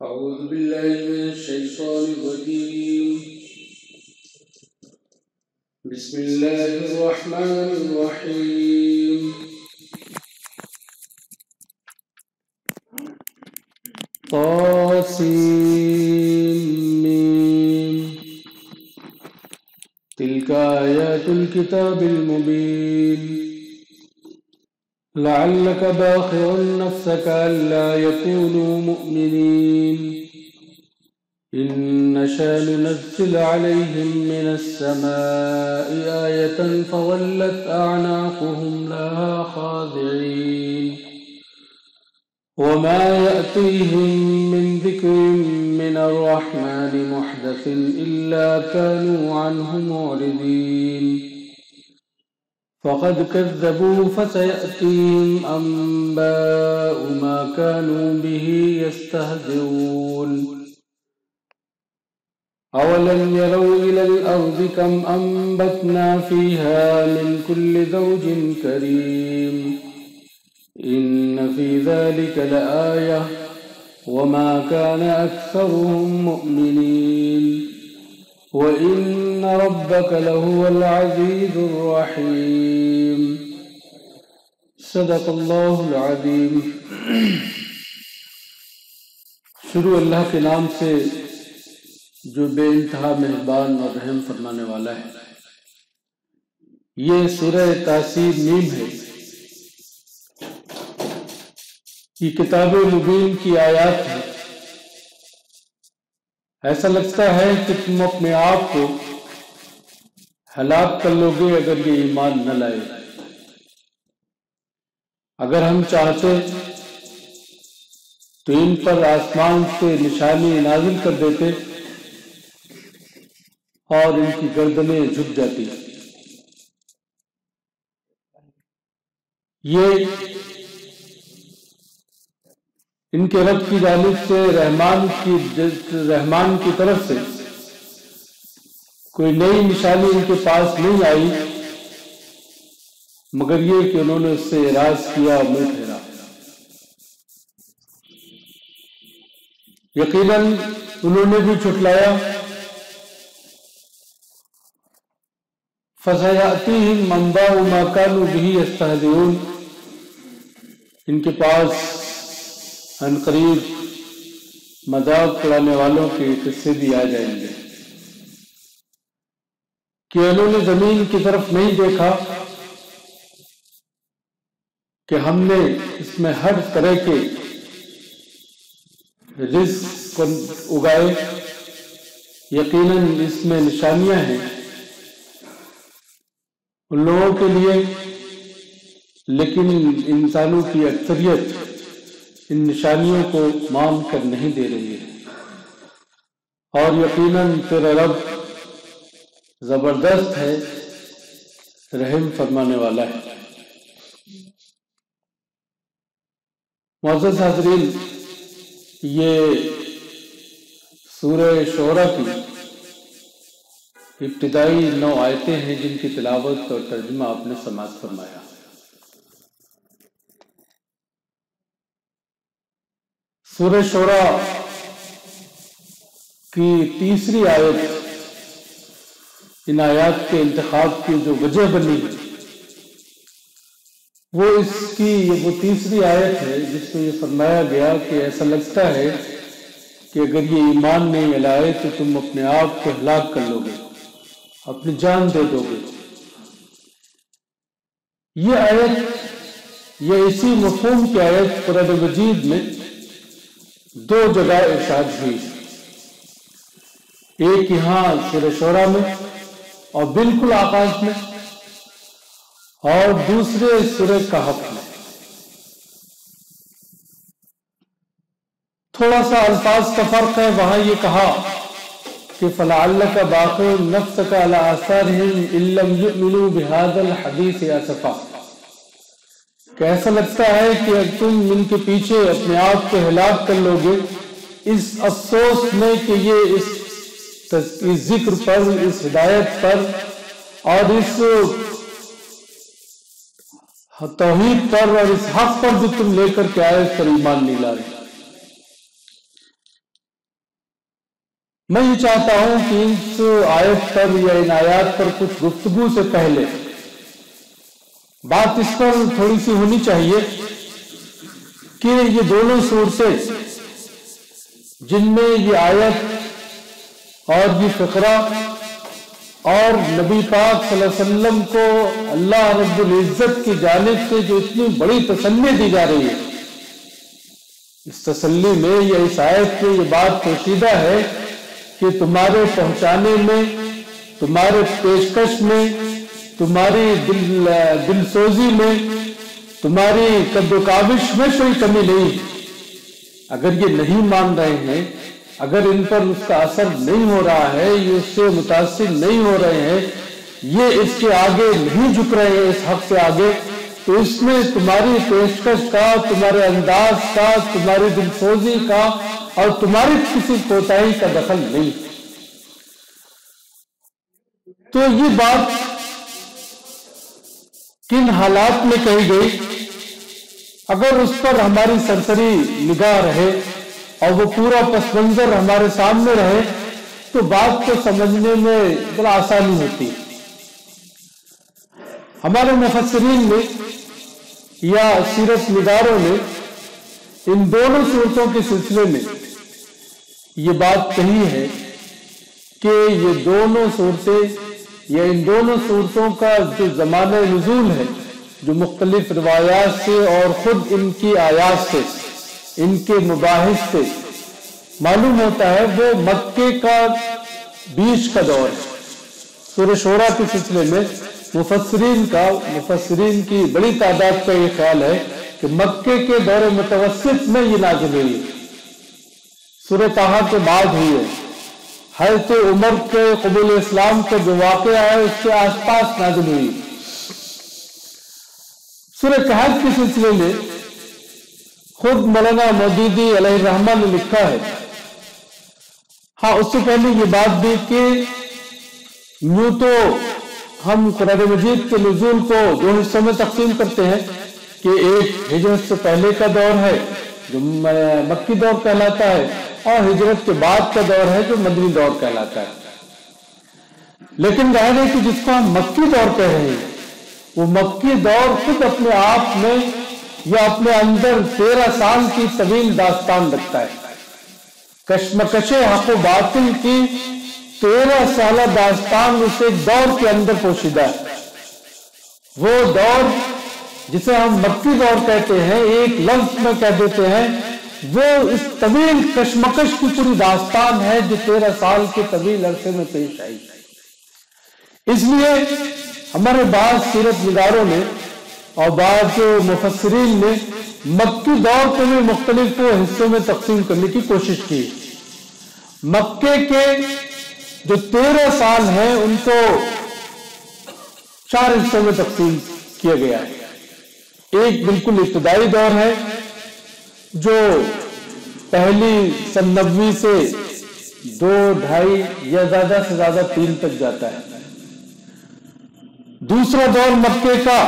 أعوذ بالله من الشيطان الرجيم. بسم الله الرحمن الرحيم. طاسين تلك آيات الكتاب المبين لعلك باخع نفسك ألا يكونوا مؤمنين إن نشأ ننزل عليهم من السماء آية فظلت أعناقهم لها خاضعين وما يأتيهم من ذكر من الرحمن محدث إلا كانوا عنه معرضين فقد كذبوا فسيأتيهم أنباء ما كانوا به يستهزئون أولم يروا إلى الأرض كم أنبتنا فيها من كل زوج كريم إن في ذلك لآية وما كان أكثرهم مؤمنين وإن ربك لهو العزيز الرحيم. صدق اللہ العظیم. شروع اللہ کے نام سے جو بے انتہا مہربان اور رحم فرمانے والا ہے. یہ سورہ تاسین میم ہے. یہ کتاب مبین کی آیات ہے. ایسا لگتا ہے کہ تم اپنے آپ کو ہلاک کر لو گے اگر یہ ایمان نہ لائے. اگر ہم چاہتے تو ان پر آسمان سے نشانی نازل کر دیتے اور ان کی گردنیں جھک جاتی. یہ ان کے رب کی جانب سے رحمان کی طرف سے کوئی نئی نشانی ان کے پاس نہیں آئی مگر یہ کہ انہوں نے اس سے اعراض کیا اور منہ پھیرا. یقیناً انہوں نے بھی جھٹلایا. فَسَيَأْتِيهِمْ أَنْبَاءُ مَا كَانُوا بِهِ يَسْتَهْزِئُونَ. ان کے پاس عنقریب مذاق اڑانے والوں کے قصے بھی آ جائیں گے کہ انہوں نے زمین کی طرف نہیں دیکھا کہ ہم نے اس میں ہر طرح کے رزق اگائے. یقیناً اس میں نشانیاں ہیں ان لوگوں کے لیے، لیکن انسانوں کی اکثریت ان نشانیوں کو مان کر نہیں دے رہی ہے. اور یقیناً تیرا رب زبردست ہے، رحم فرمانے والا ہے. معزز حاضرین، یہ سورہ شعراء کی ابتدائی 9 آیتیں ہیں جن کی تلاوت اور ترجمہ آپ نے سماعت فرمایا. سورہ شعراء کی تیسری آیت ان آیات کے انتخاب کی جو وجہ بنی ہے وہ تیسری آیت ہے جس میں یہ فرمایا گیا کہ ایسا لگتا ہے کہ اگر یہ ایمان نہیں لائے تو تم اپنے آپ کو ہلاک کر لو گے، اپنی جان دے دو گے. یہ آیت، یہ اسی مفہوم کی آیت قرآن مجید میں 2 جگہ ارشاد ہوئی. ایک یہاں سورہ شعراء میں اور بالکل آغاز میں، اور دوسرے سورہ کہف میں. تھوڑا سا الفاظ کا فرق ہے. وہاں یہ کہا کہ فَلَعَلَّكَ بَاخِعٌ نَفْسَكَ عَلَىٰ آثَارِهِمْ إِن لَّمْ يُؤْمِنُوا بِهَٰذَا الْحَدِيثِ آسَفًا. کہ ایسا لگتا ہے کہ اگر تم ان کے پیچھے اپنے آپ کو ہلاک کر لو گے اس افسوس میں کہ یہ اس ذکر پر، اس ہدایت پر اور اس توحید پر اور اس حق پر جو تم لے کر کے آئے اس پر ایمان نہیں لا رہے. میں یہ چاہتا ہوں کہ اس آیت پر یا ان آیات پر کچھ گفتگو سے پہلے بات اس پر تھوڑی سی ہونی چاہیے کہ یہ دونوں صورتیں جن میں یہ آیت اور یہ فقرہ اور نبی پاک صلی اللہ علیہ وسلم کو اللہ رب العزت کی جانب سے جو اتنی بڑی تسلی دی جا رہی ہے، اس تسلی میں یا اس آیت میں یہ بات پوشیدہ ہے کہ تمہارے پہنچانے میں، تمہارے پیشکش میں، تمہاری دل سوزی میں، تمہاری قد و کاوش میں کوئی کمی نہیں۔ اگر یہ نہیں مان رہے ہیں، اگر ان پر اس کا اثر نہیں ہو رہا ہے، یہ اس سے متاثر نہیں ہو رہے ہیں، یہ اس کے آگے نہیں جھک رہے ہیں اس حق سے آگے، تو اس میں تمہاری پیشکش کا، تمہارے انداز کا، تمہاری دل سوزی کا اور تمہاری کسی کوتاہی کا دخل نہیں۔ تو یہ بات کن حالات میں کہی گئی، اگر اس پر ہماری سرسری نگاہ رہے اور وہ پورا پس منظر ہمارے سامنے رہے تو بات کو سمجھنے میں بڑا آسانی ہوتی۔ ہمارے مفسرین نے یا سیرت نگاروں نے ان دونوں صورتوں کے سلسلے میں یہ بات کہی ہے کہ یہ دونوں صورتیں یا ان دونوں صورتوں کا جو زمانہ نزول ہے، جو مختلف روایات سے اور خود ان کی آیات سے، ان کے مباحث سے معلوم ہوتا ہے، وہ مکے کا بیچ کا دور ہے۔ سورہ شورى کے سلسلے میں مفسرین کی بڑی تعداد کا یہ خیال ہے کہ مکے کے دور متوسط میں یہ نازل ہوئی ہے، سورہ طٰہٰ کے بعد ہوئی ہے، حضرت عمر کے قبول اسلام کا جو واقعہ ہے اس کے آس پاس نازل ہوئی۔ سورہ کہف کے سلسلے میں خود مولانا مودودی علیہ الرحمہ نے لکھا ہے، ہاں اس سے پہلے یہ بات بھی کہ یوں تو ہم قرآن مجید کے نزول کو دو حصوں میں تقسیم کرتے ہیں کہ ایک ہجرت سے پہلے کا دور ہے جو مکی دور کہلاتا ہے، اور ہجرت کے بعد کا دور ہے جو مدنی دور کہلاتا ہے۔ لیکن ظاہر ہے کہ جس کو ہم مکی دور کہہ رہے ہیں، وہ مکی دور خود اپنے آپ میں یا اپنے اندر 13 سال کی طویل داستان رکھتا ہے۔ کشمکش حق و باطل کی 13 سالہ داستان اس ایک دور کے اندر پوشیدہ ہے۔ وہ دور جسے ہم مکی دور کہتے ہیں، ایک لفظ میں کہہ دیتے ہیں، وہ اس طویل کشمکش کی پوری داستان ہے جو 13 سال کے طویل عرصے میں پیش آئی۔ اس لیے ہمارے بعض سیرت نگاروں نے اور بعض مفسرین نے مکی دور کو بھی مختلف حصوں میں تقسیم کرنے کی کوشش کی۔ مکے کے جو 13 سال ہیں ان کو 4 حصوں میں تقسیم کیا گیا ہے۔ ایک بالکل ابتدائی دور ہے جو پہلی سن 90 سے 2، 2.5 یا زیادہ سے زیادہ 3 تک جاتا ہے۔ دوسرا دور مکے کا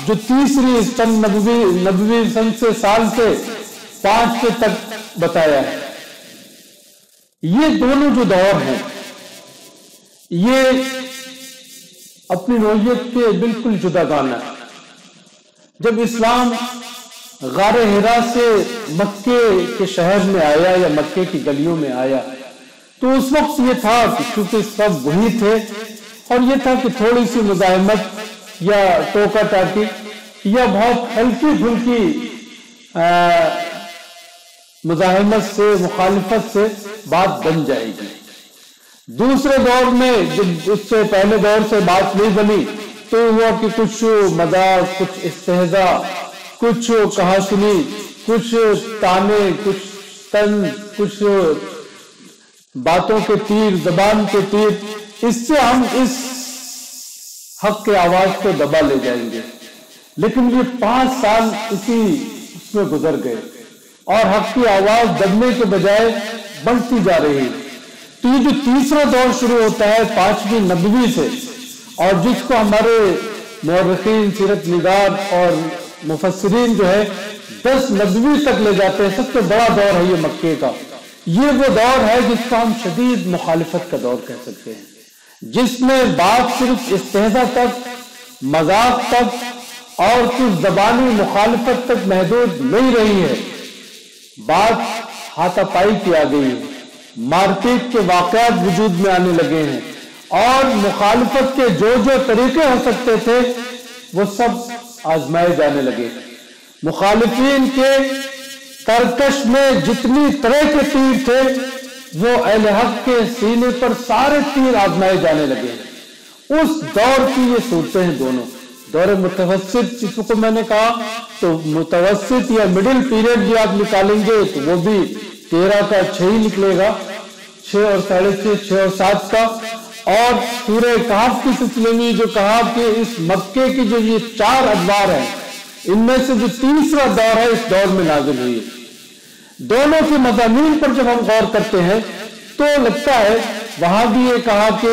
جو تیسری سن نبوی سن سے سال سے 5 کے تک بتایا ہے۔ یہ دونوں جو دور ہیں یہ اپنی نوعیت کے بالکل جداگانہ ہے۔ جب اسلام غار حرا سے مکے کے شہر میں آیا یا مکے کی گلیوں میں آیا تو اس وقت یہ تھا کہ چونکہ سب وہی تھے اور یہ تھا کہ تھوڑی سی مزاحمت یا ٹوکا ٹاکی یا بہت ہلکی پھلکی مزاحمت سے، مخالفت سے بات بن جائے گی۔ دوسرے دور میں جب اس سے پہلے دور سے بات نہیں بنی تو ہوا کہ کچھ مذاق، کچھ استہزاء، کچھ کہا سنی، کچھ تانے، کچھ طنز، کچھ باتوں کے تیر، زبان کے تیر، اس سے ہم اس حق کے آواز کو دبا لے جائیں گے۔ لیکن یہ 5 سال اس میں گزر گئے اور حق کی آواز دبنے کے بجائے بڑھتی جا رہی ہے۔ تو یہ جو تیسرا دور شروع ہوتا ہے 5ویں نبوی سے، اور جس کو ہمارے مورخین، سیرت نگار اور مفسرین جو ہے 10 نبوی تک لے جاتے ہیں، سب سے بڑا دور ہے یہ مکے کا۔ یہ وہ دور ہے جس کو ہم شدید مخالفت کا دور کہہ سکتے ہیں، جس میں بات صرف استہزاء تک، مذاق تک اور کچھ زبانی مخالفت تک محدود نہیں رہی ہے، بات ہاتھا پائی کی آ گئی ہے، مار پیٹ کے واقعات وجود میں آنے لگے ہیں، اور مخالفت کے جو طریقے ہو سکتے تھے وہ سب آزمائے جانے لگے۔ مخالفین کے ترکش میں جتنی طرح کے تیر تھے وہ اہل حق کے سینے پر سارے تیر آزمائے جانے لگے ہیں۔ اس دور کی یہ صورتیں ہیں دونوں، دور متوسط جس کو میں نے کہا، تو متوسط یا مڈل پیریڈ بھی آپ نکالیں گے تو وہ بھی 13 کا 6 ہی نکلے گا، 6 اور 6.5، 6 اور 7 کا۔ اور سورہ کہف کی سلسلے میں جو کہا کہ اس مکے کی جو یہ 4 ادوار ہیں، ان میں سے جو تیسرا دور ہے اس دور میں نازل ہوئی ہے۔ دونوں کے مضامین پر جب ہم غور کرتے ہیں تو لگتا ہے وہاں بھی یہ کہا کہ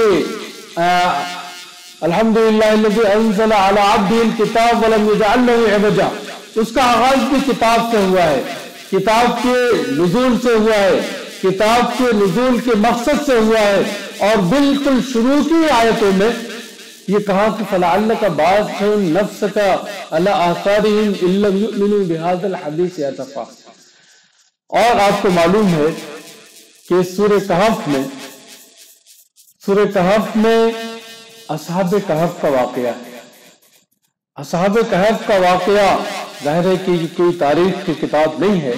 الحمدللہ الذی انزل علی عبدہ الکتاب ولم یجعل لہ عوجا، اس کا آغاز بھی کتاب سے ہوا ہے، کتاب کے نزول سے ہوا ہے، کتاب کے نزول کے مقصد سے ہوا ہے، اور بالکل شروع کی آیتوں میں یہ کہا کہ فَلَعَلَّكَ بَاخِعٌ نَفْسَكَ عَلَىٰ آثَارِهِمْ إِن لَّمْ يُؤْمِنُوا بِهَٰذَا الْحَدِيثِ آسَفًا۔ اور آپ کو معلوم ہے کہ سورہ کہف میں اصحاب کہف کا واقعہ ہے۔ اصحاب کہف کا واقعہ ظاہر ہے کہ کوئی تاریخ کی کتاب نہیں ہے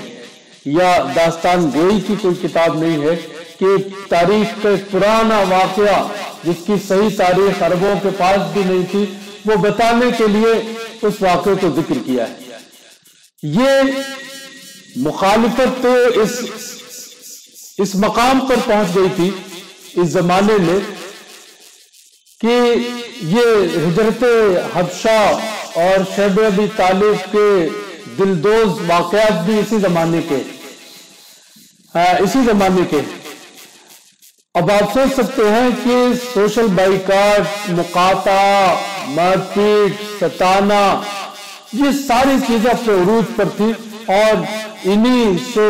یا داستان گوئی کی کوئی کتاب نہیں ہے کہ تاریخ کا پرانا واقعہ جس کی صحیح تاریخ عربوں کے پاس بھی نہیں تھی، وہ بتانے کے لیے اس واقعے کو ذکر کیا ہے۔ یہ مخالفت تو اس مقام پر پہنچ گئی تھی اس زمانے میں کہ یہ ہجرت حبشہ اور شیب ابی طالب کے دلدوز واقعات بھی اسی زمانے کے۔ اب آپ سوچ سکتے ہیں کہ سوشل بائیکاٹ، مقاطعہ، مار پیٹ، ستانا، یہ ساری چیزیں اپنے عروج پر تھی، اور انہی سے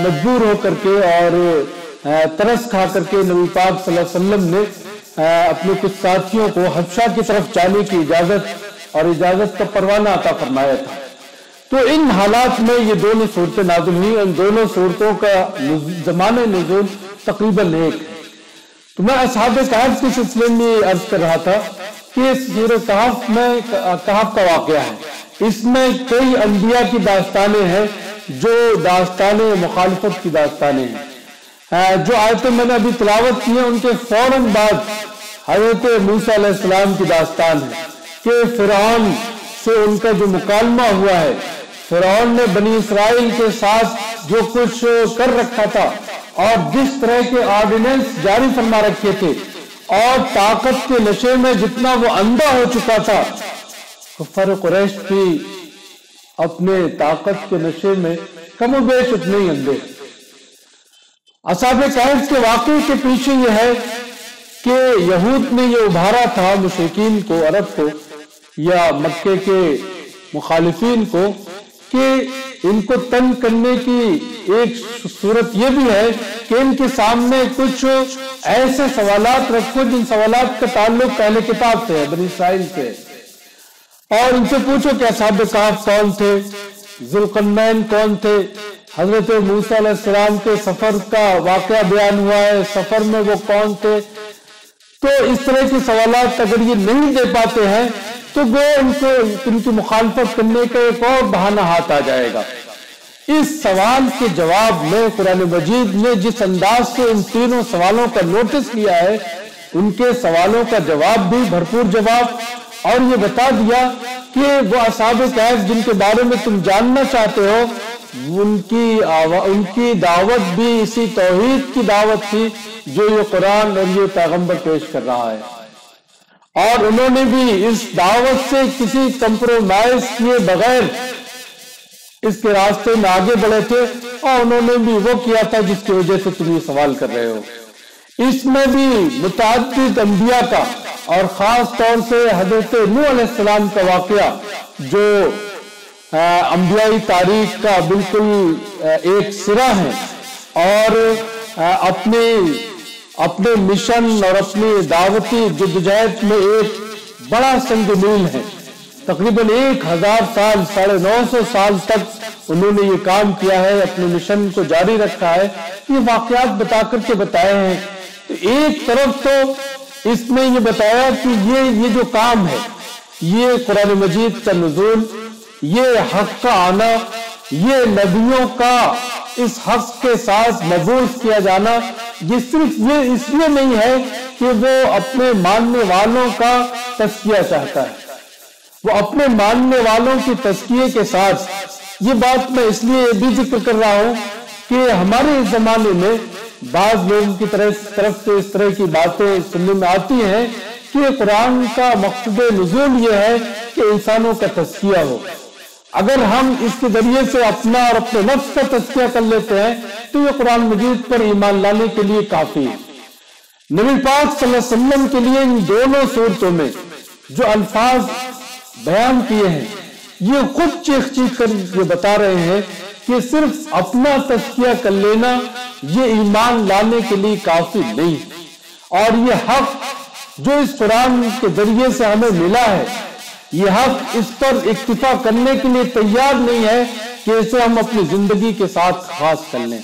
مجبور ہو کر کے اور ترس کھا کر کے نبی پاک صلی اللہ علیہ وسلم نے اپنے کچھ ساتھیوں کو حبشہ کی طرف جانے کی اجازت کا پروانہ عطا فرمایا تھا۔ تو ان حالات میں یہ دونوں صورتیں نازل ہوئی، ان دونوں صورتوں کا زمانہ نزول تقریباً ایک ہے۔ تو میں اصحاب کہف کے سلسلے میں عرض کر رہا تھا کہ سورہ کہف کا واقعہ ہے، اس میں کئی انبیاء کی داستانیں ہیں جو داستانیں مخالفت کی داستانیں ہیں۔ جو آیتیں میں نے ابھی تلاوت کی ہیں ان کے فوراً بعد حضرت موسیٰ علیہ السلام کی داستان ہے کہ فرعون سے ان کا جو مکالمہ ہوا ہے، فرعون نے بنی اسرائیل کے ساتھ جو کچھ کر رکھا تھا اور جس طرح کے آرڈیننس جاری فرما رکھے تھے، اور طاقت کے نشے میں جتنا وہ اندھا ہو چکا تھا، کفار قریش بھی اپنے طاقت کے نشے میں کم و بیش اتنے ہی اندھے۔ اصحاب کہف کے واقعے کے پیچھے یہ ہے کہ یہود نے یہ ابھارا تھا مشرکین کو، عرب کو یا مکے کے مخالفین کو، کہ ان کو تنگ کرنے کی ایک صورت یہ بھی ہے کہ ان کے سامنے کچھ ایسے سوالات رکھو جن سوالات کا تعلق اہل کتاب سے ہے، بنی اسرائیل سے، اور ان سے پوچھو کہ اصحاب کہف کون تھے، ذوالقرنین کون تھے، حضرت موسیٰ علیہ السلام کے سفر کا واقعہ بیان ہوا ہے، سفر میں وہ کون تھے۔ تو اس طرح کے سوالات اگر یہ نہیں دے پاتے ہیں تو وہ ان کی مخالفت کرنے کا ایک اور بہانہ ہاتھ آ جائے گا۔ اس سوال کے جواب میں قرآن مجید نے جس انداز سے ان تینوں سوالوں کا نوٹس لیا ہے، ان کے سوالوں کا جواب بھی بھرپور جواب، اور یہ بتا دیا کہ وہ اصحاب کہف جن کے بارے میں تم جاننا چاہتے ہو، ان کی دعوت بھی اسی توحید کی دعوت تھی جو یہ قرآن اور یہ پیغمبر پیش کر رہا ہے، اور انہوں نے بھی اس دعوت سے کسی کمپرومائز کیے بغیر اس کے راستے میں آگے بڑھے تھے، اور انہوں نے بھی وہ کیا تھا جس کی وجہ سے تم یہ سوال کر رہے ہو۔ اس میں بھی متعدد انبیاء کا اور خاص طور سے حضرت نوح علیہ السلام کا واقعہ جو انبیائی تاریخ کا بالکل ایک سرا ہے، اور اپنے مشن اور اپنی دعوتی جدوجہد میں ایک بڑا سنگ میل ہے. تقریباً 1000 سال 950 سال تک انہوں نے یہ کام کیا ہے، اپنے مشن کو جاری رکھا ہے. یہ واقعات بتا کر کے بتائے ہیں. تو ایک طرف تو اس میں یہ بتایا کہ یہ جو کام ہے، یہ قرآن مجید کا نزول، یہ حق کا آنا، یہ نبیوں کا اس حق کے ساتھ مبعوث کیا جانا، یہ صرف یہ اس لیے نہیں ہے کہ وہ اپنے ماننے والوں کا تزکیہ چاہتا ہے. وہ اپنے ماننے والوں کی تزکیے کے ساتھ، یہ بات میں اس لیے بھی ذکر کر رہا ہوں کہ ہمارے اس زمانے میں بعض لوگوں کی طرف سے اس طرح کی باتیں سننے میں آتی ہیں کہ قرآن کا مقصد نزول یہ ہے کہ انسانوں کا تزکیہ ہو. اگر ہم اس کے ذریعے سے اپنا اور اپنے نفس کا تزکیہ کر لیتے ہیں تو یہ قرآن مجید پر ایمان لانے کے لیے کافی ہے. نبی پاک صلی اللہ علیہ وسلم کے لیے ان دونوں صورتوں میں جو الفاظ بیان کیے ہیں، یہ خود چیخ چیخ کر یہ بتا رہے ہیں کہ صرف اپنا تزکیہ کر لینا یہ ایمان لانے کے لیے کافی نہیں. اور یہ حق جو اس قرآن کے ذریعے سے ہمیں ملا ہے، یہ حق اس پر اکتفا کرنے کے لیے تیار نہیں ہے کہ اسے ہم اپنی زندگی کے ساتھ خاص کر لیں،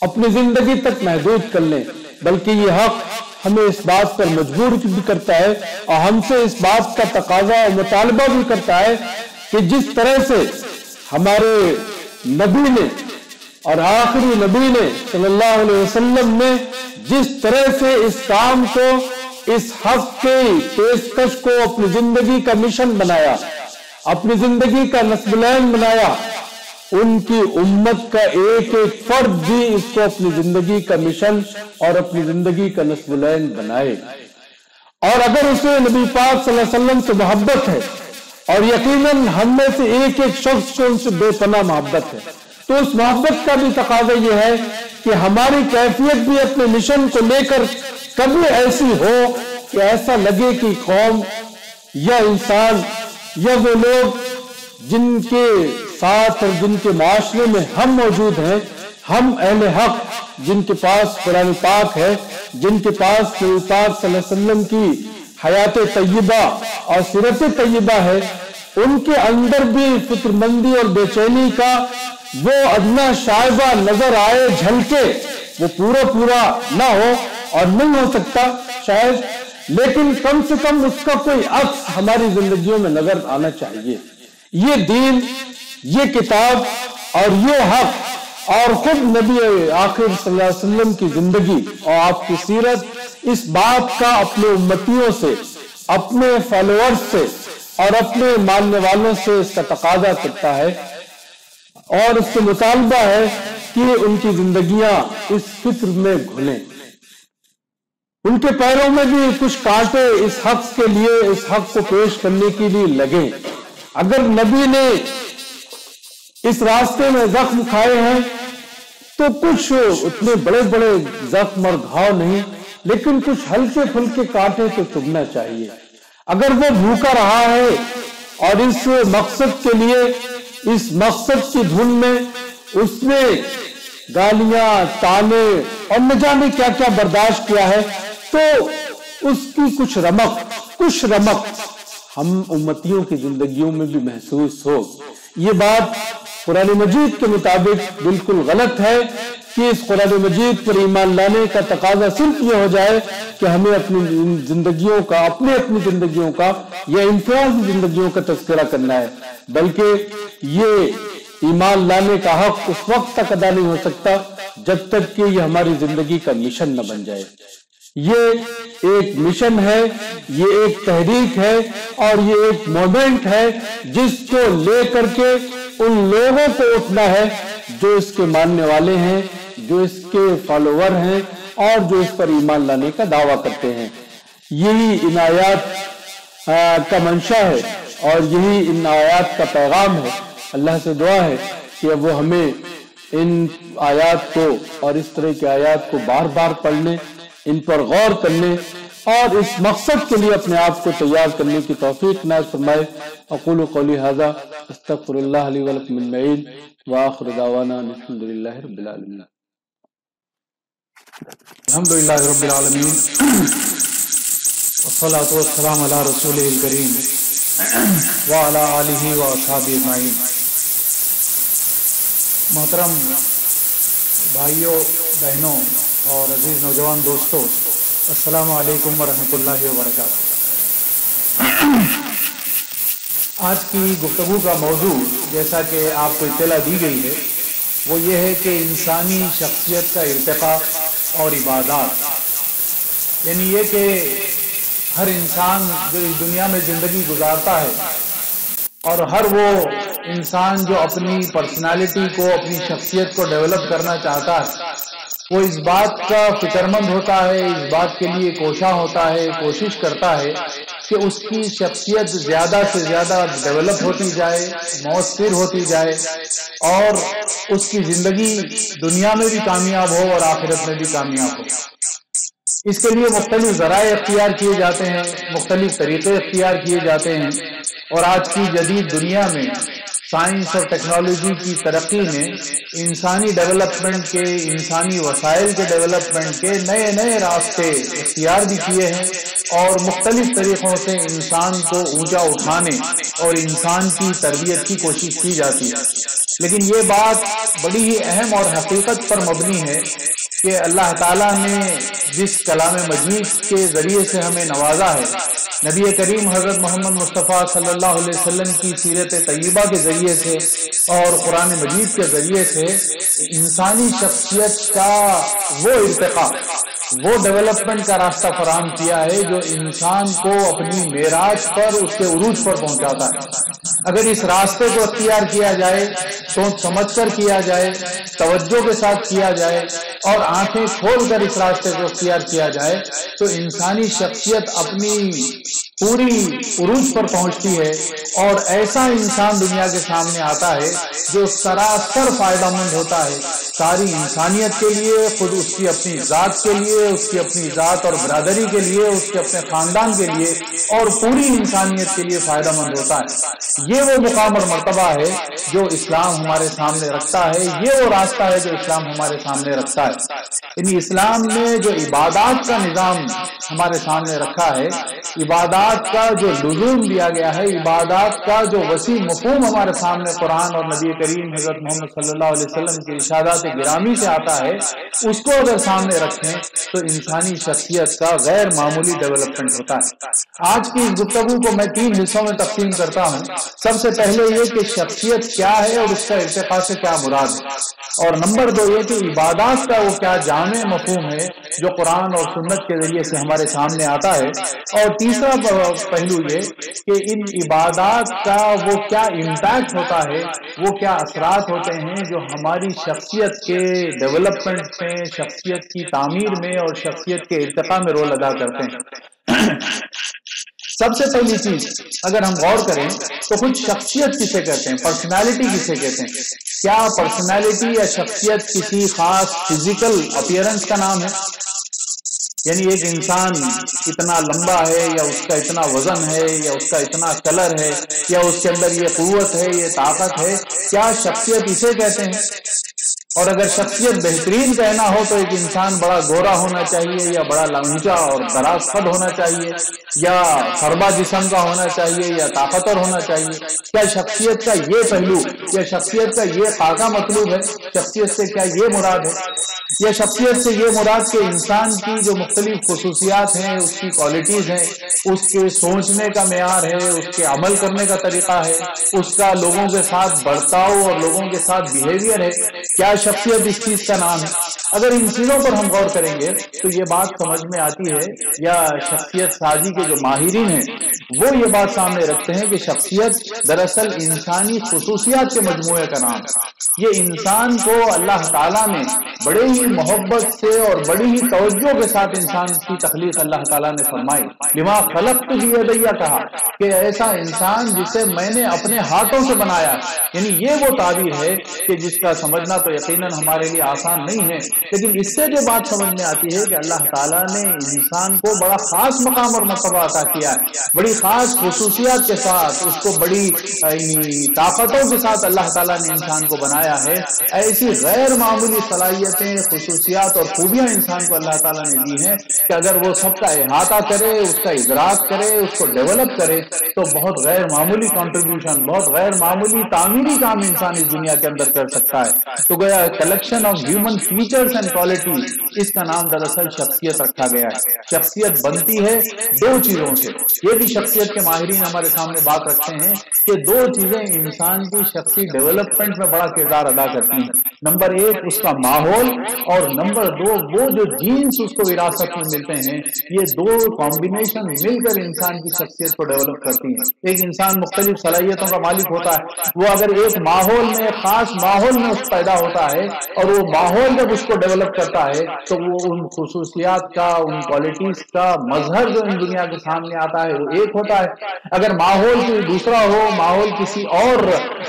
اپنی زندگی تک محدود کر لیں، بلکہ یہ حق ہمیں اس بات پر مجبور بھی کرتا ہے اور ہم سے اس بات کا تقاضا اور مطالبہ بھی کرتا ہے کہ جس طرح سے ہمارے نبی نے اور آخری نبی نے صلی اللہ علیہ وسلم نے جس طرح سے اس کام کو، اس حق کی پیشکش کو اپنی زندگی کا مشن بنایا، اپنی زندگی کا نصب العین بنایا، ان کی امت کا ایک ایک فرد بھی اس کو اپنی زندگی کا مشن اور اپنی زندگی کا نصب العین بنائے. اور اگر اسے نبی پاک صلی اللہ علیہ وسلم سے محبت ہے، اور یقیناً ہم میں سے ایک ایک شخص کو ان سے بے پناہ محبت ہے، تو اس محبت کا بھی تقاضا یہ ہے کہ ہماری کیفیت بھی اپنے مشن کو لے کر کبھی ایسی ہو کہ ایسا لگے کہ قوم یا انسان یا وہ لوگ جن کے ساتھ اور جن کے معاشرے میں ہم موجود ہیں، ہم اہل حق جن کے پاس قرآن پاک ہے، جن کے پاس نبی پاک صلی اللہ علیہ وسلم کی حیات طیبہ اور سیرت طیبہ ہے، ان کے اندر بھی فکر مندی اور بے چینی کا وہ ادنا شائبہ نظر آئے، جھلکے، وہ پورا نہ ہو اور نہیں ہو سکتا شاید، لیکن کم سے کم اس کا کوئی عکس ہماری زندگیوں میں نظر آنا چاہیے. یہ دین، یہ کتاب اور یہ حق اور خود نبی آخر صلی اللہ علیہ وسلم کی زندگی اور آپ کی سیرت اس بات کا اپنے امتیوں سے، اپنے فالوورز سے اور اپنے ماننے والوں سے اس کا تقاضا کرتا ہے اور اس سے مطالبہ ہے کہ ان کی زندگیاں اس فکر میں گھلیں، ان کے پیروں میں بھی کچھ کانٹے اس حق کے لیے، اس حق کو پیش کرنے کے لیے لگیں. اگر نبی نے اس راستے میں زخم کھائے ہیں تو کچھ اتنے بڑے بڑے زخم اور گھاؤ نہیں، لیکن کچھ ہلکے پھلکے کانٹے تو چبھنا چاہیے. اگر وہ بھوکا رہا ہے اور اس مقصد کے لیے، اس مقصد کی دھن میں اس نے گالیاں، تانے اور نہ جانے کیا کیا برداشت کیا ہے، تو اس کی کچھ رمق ہم امتیوں کی زندگیوں میں بھی محسوس ہو. یہ بات قرآن مجید کے مطابق بالکل غلط ہے کہ اس قرآن مجید پر ایمان لانے کا تقاضا صرف یہ ہو جائے کہ ہمیں اپنی زندگیوں کا، اپنی زندگیوں کا یا امتیازی زندگیوں کا تذکرہ کرنا ہے، بلکہ یہ ایمان لانے کا حق اس وقت تک ادا نہیں ہو سکتا جب تک کہ یہ ہماری زندگی کا مشن نہ بن جائے. یہ ایک مشن ہے، یہ ایک تحریک ہے اور یہ ایک مومنٹ ہے جس کو لے کر کے ان لوگوں کو اٹھنا ہے جو اس کے ماننے والے ہیں، جو اس کے فالوور ہیں اور جو اس پر ایمان لانے کا دعویٰ کرتے ہیں. یہی ان آیات کا منشا ہے اور یہی ان آیات کا پیغام ہے. اللہ سے دعا ہے کہ وہ ہمیں ان آیات کو اور اس طرح کی آیات کو بار بار پڑھنے، ان پر غور کرنے اور اس مقصد کے لیے اپنے آپ کو تیار کرنے کی توفیق عنایت فرمائے. اقول قولی ھذا استغفر اللہ لی ولکم اجمعین وآخر دعوانا الحمد للہ رب العالمین. الحمدللہ رب العالمین والصلاة والسلام علی رسولہ الکریم وعلی آلہ واصحابہ اجمعین۔ محترم بھائیوں، بہنوں اور عزیز نوجوان دوستوں، السلام علیکم ورحمۃ اللہ وبرکاتہ۔ آج کی گفتگو کا موضوع، جیسا کہ آپ کو اطلاع دی گئی ہے، وہ یہ ہے کہ انسانی شخصیت کا ارتقاء اور عبادات، یعنی یہ کہ ہر انسان جو اس دنیا میں زندگی گزارتا ہے اور ہر وہ انسان جو اپنی پرسنالٹی کو، اپنی شخصیت کو ڈیولپ کرنا چاہتا ہے، وہ اس بات کا فکر مند ہوتا ہے، اس بات کے لیے کوشاں ہوتا ہے، کوشش کرتا ہے کہ اس کی شخصیت زیادہ سے زیادہ ڈیولپ ہوتی جائے، مؤثر ہوتی جائے اور اس کی زندگی دنیا میں بھی کامیاب ہو اور آخرت میں بھی کامیاب ہو۔ اس کے لیے مختلف ذرائع اختیار کیے جاتے ہیں، مختلف طریقے اختیار کیے جاتے ہیں، اور آج کی جدید دنیا میں سائنس اور ٹیکنالوجی کی ترقی نے انسانی ڈیولپمنٹ کے، انسانی وسائل کے ڈیولپمنٹ کے نئے نئے راستے اختیار بھی کیے ہیں، اور مختلف طریقوں سے انسان کو اونچا اٹھانے اور انسان کی تربیت کی کوشش کی جاتی ہے۔ لیکن یہ بات بڑی ہی اہم اور حقیقت پر مبنی ہے کہ اللہ تعالیٰ نے جس کلام مجید کے ذریعے سے ہمیں نوازا ہے، نبی کریم حضرت محمد مصطفیٰ صلی اللہ علیہ وسلم کی سیرت طیبہ کے ذریعے سے اور قرآن مجید کے ذریعے سے انسانی شخصیت کا وہ ارتقاء، وہ ڈیولپمنٹ کا راستہ فراہم کیا ہے جو انسان کو اپنی معراج پر، اس کے عروج پر پہنچاتا ہے۔ اگر اس راستے کو اختیار کیا جائے، سوچ سمجھ کر کیا جائے، توجہ کے ساتھ کیا جائے اور آنکھیں کھول کر اس راستے کو اختیار کیا جائے، تو انسانی شخصیت اپنی پوری عروج پر پہنچتی ہے اور ایسا انسان دنیا کے سامنے آتا ہے جو سراسر فائدہ مند ہوتا ہے، ساری انسانیت کے لیے، خود اس کی اپنی ذات کے لیے، اس کی اپنی ذات اور برادری کے لیے، اس کے اپنے خاندان کے لیے اور پوری انسانیت کے لیے فائدہ مند ہوتا ہے۔ یہ وہ مقام اور مرتبہ ہے جو اسلام ہمارے سامنے رکھتا ہے، یہ وہ راستہ ہے جو اسلام ہمارے سامنے رکھتا ہے۔ یعنی اسلام نے جو عبادات کا نظام ہمارے سامنے رکھا ہے، عبادات کا جو لزوم دیا گیا ہے، عبادات کا جو وسیع مفہوم ہمارے سامنے قرآن اور نبی کریم حضرت محمد صلی اللہ علیہ وسلم کی ارشادات گرامی سے آتا ہے، اس کو اگر سامنے رکھیں تو انسانی شخصیت کا غیر معمولی ڈیولپمنٹ ہوتا ہے۔ آج کی اس گفتگو کو میں 3 حصوں میں تقسیم کرتا ہوں۔ سب سے پہلے یہ کہ شخصیت کیا ہے اور اس کا ارتقاء سے کیا مراد ہے، اور نمبر 2 یہ کہ عبادات کا وہ کیا جامع مفہوم ہے جو قرآن اور سنت کے ذریعے سے ہمارے سامنے آتا ہے، اور تیسرا پہلو یہ کہ ان عبادات کا وہ کیا امپیکٹ ہوتا ہے، وہ کیا اثرات ہوتے ہیں جو ہماری شخصیت کے ڈیولپمنٹ میں، شخصیت کی تعمیر میں اور شخصیت کے ارتقاء میں رول ادا کرتے ہیں۔ سب سے پہلی چیز اگر ہم غور کریں تو کچھ شخصیت کسے کہتے ہیں، پرسنالٹی کسے کہتے ہیں؟ کیا پرسنالٹی یا شخصیت کسی خاص فزیکل اپیرنس کا نام ہے؟ یعنی ایک انسان اتنا لمبا ہے، یا اس کا اتنا وزن ہے، یا اس کا اتنا کلر ہے، یا اس کے اندر یہ قوت ہے، یہ طاقت ہے، کیا شخصیت اسے کہتے ہیں؟ اور اگر شخصیت بہترین کہنا ہو تو ایک انسان بڑا گورا ہونا چاہیے، یا بڑا لنگوٹا اور دراز قد ہونا چاہیے، یا خربا جسم کا ہونا چاہیے، یا طاقتور ہونا چاہیے؟ کیا شخصیت کا یہ پہلو یا شخصیت کا یہ خاکہ مطلوب ہے؟ شخصیت سے کیا یہ مراد ہے؟ یا شخصیت سے یہ مراد کہ انسان کی جو مختلف خصوصیات ہیں، اس کی کوالٹیز ہیں، اس کے سوچنے کا معیار ہے، اس کے عمل کرنے کا طریقہ ہے، اس کا لوگوں کے ساتھ برتاؤ اور لوگوں کے ساتھ بیہیویئر ہے، کیا شخصیت اس چیز کا نام ہے؟ اگر ان چیزوں پر ہم غور کریں گے تو یہ بات سمجھ میں آتی ہے، یا شخصیت سازی کے جو ماہرین ہیں وہ یہ بات سامنے رکھتے ہیں کہ شخصیت دراصل انسانی خصوصیات کے مجموعے کا نام ہے۔ یہ انسان کو اللہ تعالیٰ نے بڑے ہی محبت سے اور بڑی ہی توجہ کے ساتھ انسان کی تخلیق اللہ تعالیٰ نے فرمائی۔ لما خلقت بیدیا کہا کہ ایسا انسان جسے میں نے اپنے ہاتھوں سے بنایا، یعنی یہ وہ تعبیر ہے کہ جس کا سمجھنا تو یقیناً ہمارے لیے آسان نہیں ہے، لیکن اس سے جو بات سمجھ میں آتی ہے کہ اللہ تعالیٰ نے انسان کو بڑا خاص مقام اور مرتبہ عطا کیا ہے، بڑی خاص خصوصیات کے ساتھ اس کو بڑی طاقتوں کے ساتھ اللہ تعالیٰ نے انسان کو بنایا ہے۔ ایسی غیر معمولی صلاحیتیں، خصوصیات اور خوبیاں انسان کو اللہ تعالیٰ نے دی ہیں کہ اگر وہ سب کا احاطہ کرے، اس کا ادراک کرے، اس کو ڈیولپ کرے تو بہت غیر معمولی کنٹریبیوشن، بہت غیر معمولی تعمیری کام انسان اس دنیا کے اندر کر سکتا ہے۔ تو گویا collection of human features and qualities, اس کا نام دراصل شخصیت رکھا گیا ہے۔ شخصیت بنتی ہے دو چیزوں سے، یہ بھی شخصیت کے ماہرین ہمارے سامنے بات رکھتے ہیں کہ دو چیزیں انسان کی شخصی ڈیولپمنٹ میں بڑا کردار ادا کرتی ہیں۔ نمبر ایک اس کا ماحول، اور نمبر دو وہ جو جینز اس کو وراثت میں ملتے ہیں۔ یہ دو کمبینیشن مل کر انسان کی شخصیت کو ڈیولپ کرتی ہیں۔ ایک انسان مختلف صلاحیتوں کا مالک ہوتا ہے، وہ اگر ایک ماحول میں، خاص ماحول میں اس پیدا ہوتا ہے اور وہ ماحول جب اس کو ڈیولپ کرتا ہے تو وہ ان خصوصیات کا، ان کوالٹیز کا مظہر جو ان دنیا کے سامنے آتا ہے وہ ایک ہوتا ہے۔ اگر ماحول کوئی دوسرا ہو، ماحول کسی اور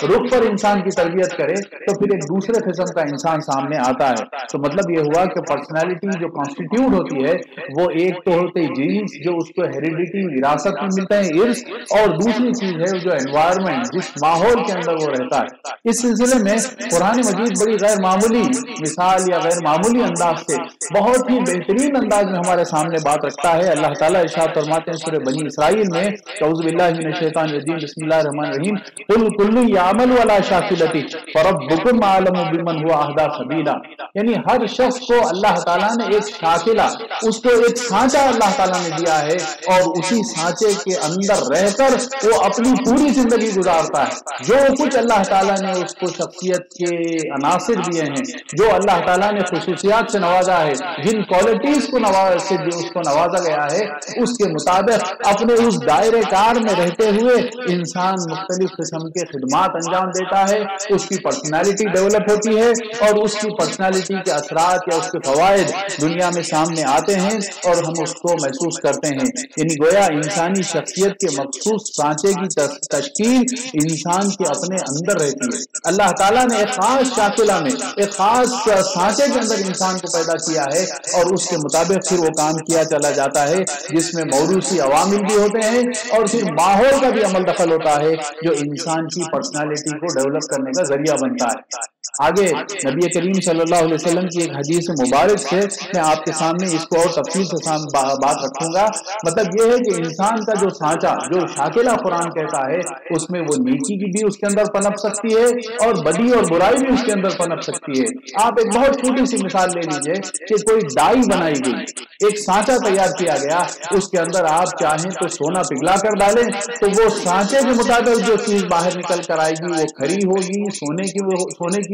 رخ پر انسان کی تربیت کرے تو پھر ایک دوسرے قسم کا انسان سامنے آتا ہے۔ تو مطلب یہ ہوا کہ پرسنالٹی جو کانسٹیٹیوٹ ہوتی ہے وہ ایک تو ہوتے جینز جو اس کو ہیریڈیٹی، وراثت میں ملتا ہے، ارث، اور دوسری چیز ہے جو انوائرمنٹ، جس ماحول کے اندر وہ رہتا ہے۔ اس سلسلے میں قرآن مجید بڑی غیر معمولی مثال یا غیر معمولی انداز سے بہت ہی بہترین انداز میں ہمارے سامنے بات رکھتا ہے۔ اللہ تعالیٰ ارشاد فرماتے ہیں سورہ بنی اسرائیل میں، اعوذ باللہ من الشیطان الرجیم، بسم اللہ الرحمن الرحیم، قل کل یعمل علی شاکلتہ فربکم اعلم بمن هو اہدی سبیلا۔ یعنی ہر شخص کو اللہ تعالیٰ نے ایک شاکلہ، اس کو ایک سانچہ اللہ تعالیٰ نے دیا ہے، اور اسی سانچے کے اندر رہ کر وہ اپنی پوری زندگی گزارتا ہے۔ جو کچھ اللہ تعالیٰ نے اس کو شخصیت کے عناصر دیے ہیں، جو اللہ تعالیٰ نے خصوصیات سے نوازا ہے، جن کوالٹیز کو نوازا گیا ہے، اس کے مطابق اپنے اس دائرے کار میں رہتے ہوئے انسان مختلف قسم کے خدمات انجام دیتا ہے۔ اس کی پرسنالٹی ڈیولپ ہوتی ہے اور اس کی پرسنالٹی کے اثرات یا اس کے فوائد دنیا میں سامنے آتے ہیں اور ہم اس کو محسوس کرتے ہیں۔ یعنی گویا انسانی شخصیت کے مخصوص سانچے کی تشکیل انسان کے اپنے اندر رہتی ہے۔ اللہ تعالیٰ نے ایک خاص شاکلہ میں، ایک خاص سانچے کے اندر انسان کو پیدا کیا ہے، اور اس کے مطابق پھر وہ کام کیا چلا جاتا ہے، جس میں موروثی عوامل بھی ہوتے ہیں اور پھر ماحول کا بھی عمل دخل ہوتا ہے جو انسان کی پرسنالٹی کو ڈیولپ کرنے کا ذریعہ بنتا ہے۔ آگے نبی کریم صلی اللہ علیہ وسلم کی ایک حدیث مبارک سے میں آپ کے سامنے اس کو اور تفصیل سے بات رکھوں گا۔ مطلب یہ ہے کہ انسان کا جو سانچہ، جو شاکلہ قرآن کہتا ہے، اس میں وہ نیکی کی بھی اس کے اندر پنپ سکتی ہے اور بدی اور برائی بھی اس کے اندر پنپ سکتی ہے۔ آپ ایک بہت چھوٹی سی مثال لے لیجئے کہ کوئی ڈائی بنائی گئی، ایک سانچہ تیار کیا گیا، اس کے اندر آپ چاہیں تو سونا پگھلا کر ڈالیں تو وہ سانچے کے مطابق جو چیز باہر نکل کر آئے گی وہ کھری ہوگی، سونے کی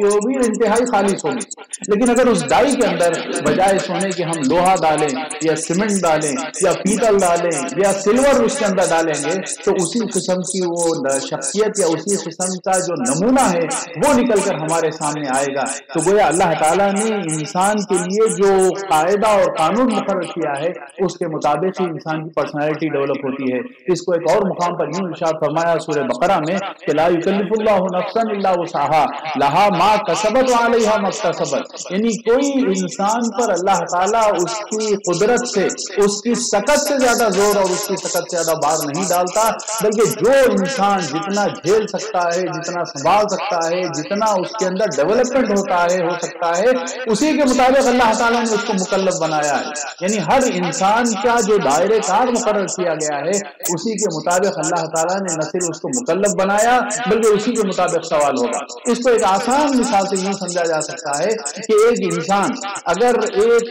ہوگی، انتہائی خالص ہوگی۔ لیکن اگر اس ڈائی کے اندر بجائے سونے کے ہم لوہا ڈالیں یا سیمنٹ ڈالیں یا پیتل ڈالیں یا سلور اس کے اندر ڈالیں گے تو اسی قسم کی وہ شخصیت یا اسی قسم کا جو نمونہ ہے وہ نکل کر ہمارے سامنے آئے گا۔ تو گویا اللہ تعالیٰ نے انسان کے لیے جو قاعدہ اور قانون مقرر کیا ہے اس کے مطابق ہی انسان کی پرسنالٹی ڈیولپ ہوتی ہے۔ اس کو ایک اور مقام پر یوں ارشاد فرمایا سورہ بقرہ میں کہ لا یکلف اللہ نفسا الا وسعها لها ما کسبت وعلیہا ما اکتسبت۔ یعنی کوئی انسان پر اللہ تعالیٰ اس کی قدرت سے، اس کی سکت سے زیادہ زور اور اس کی سکت سے زیادہ بار نہیں ڈالتا، بلکہ جو انسان جتنا جھیل سکتا ہے، جتنا سنبھال سکتا ہے، جتنا اس کے اندر ڈیولپمنٹ ہو سکتا ہے، اسی کے مطابق اللہ تعالیٰ نے اس کو مکلف بنایا ہے۔ یعنی ہر انسان کا جو دائرے کار مقرر کیا گیا ہے اسی کے مطابق اللہ تعالیٰ نے نہ صرف اس کو مکلف بنایا بلکہ اسی کے مطابق سوال ہوگا۔ اس کو ایک آسان مثال سے یوں سمجھا جا سکتا ہے کہ ایک انسان اگر 1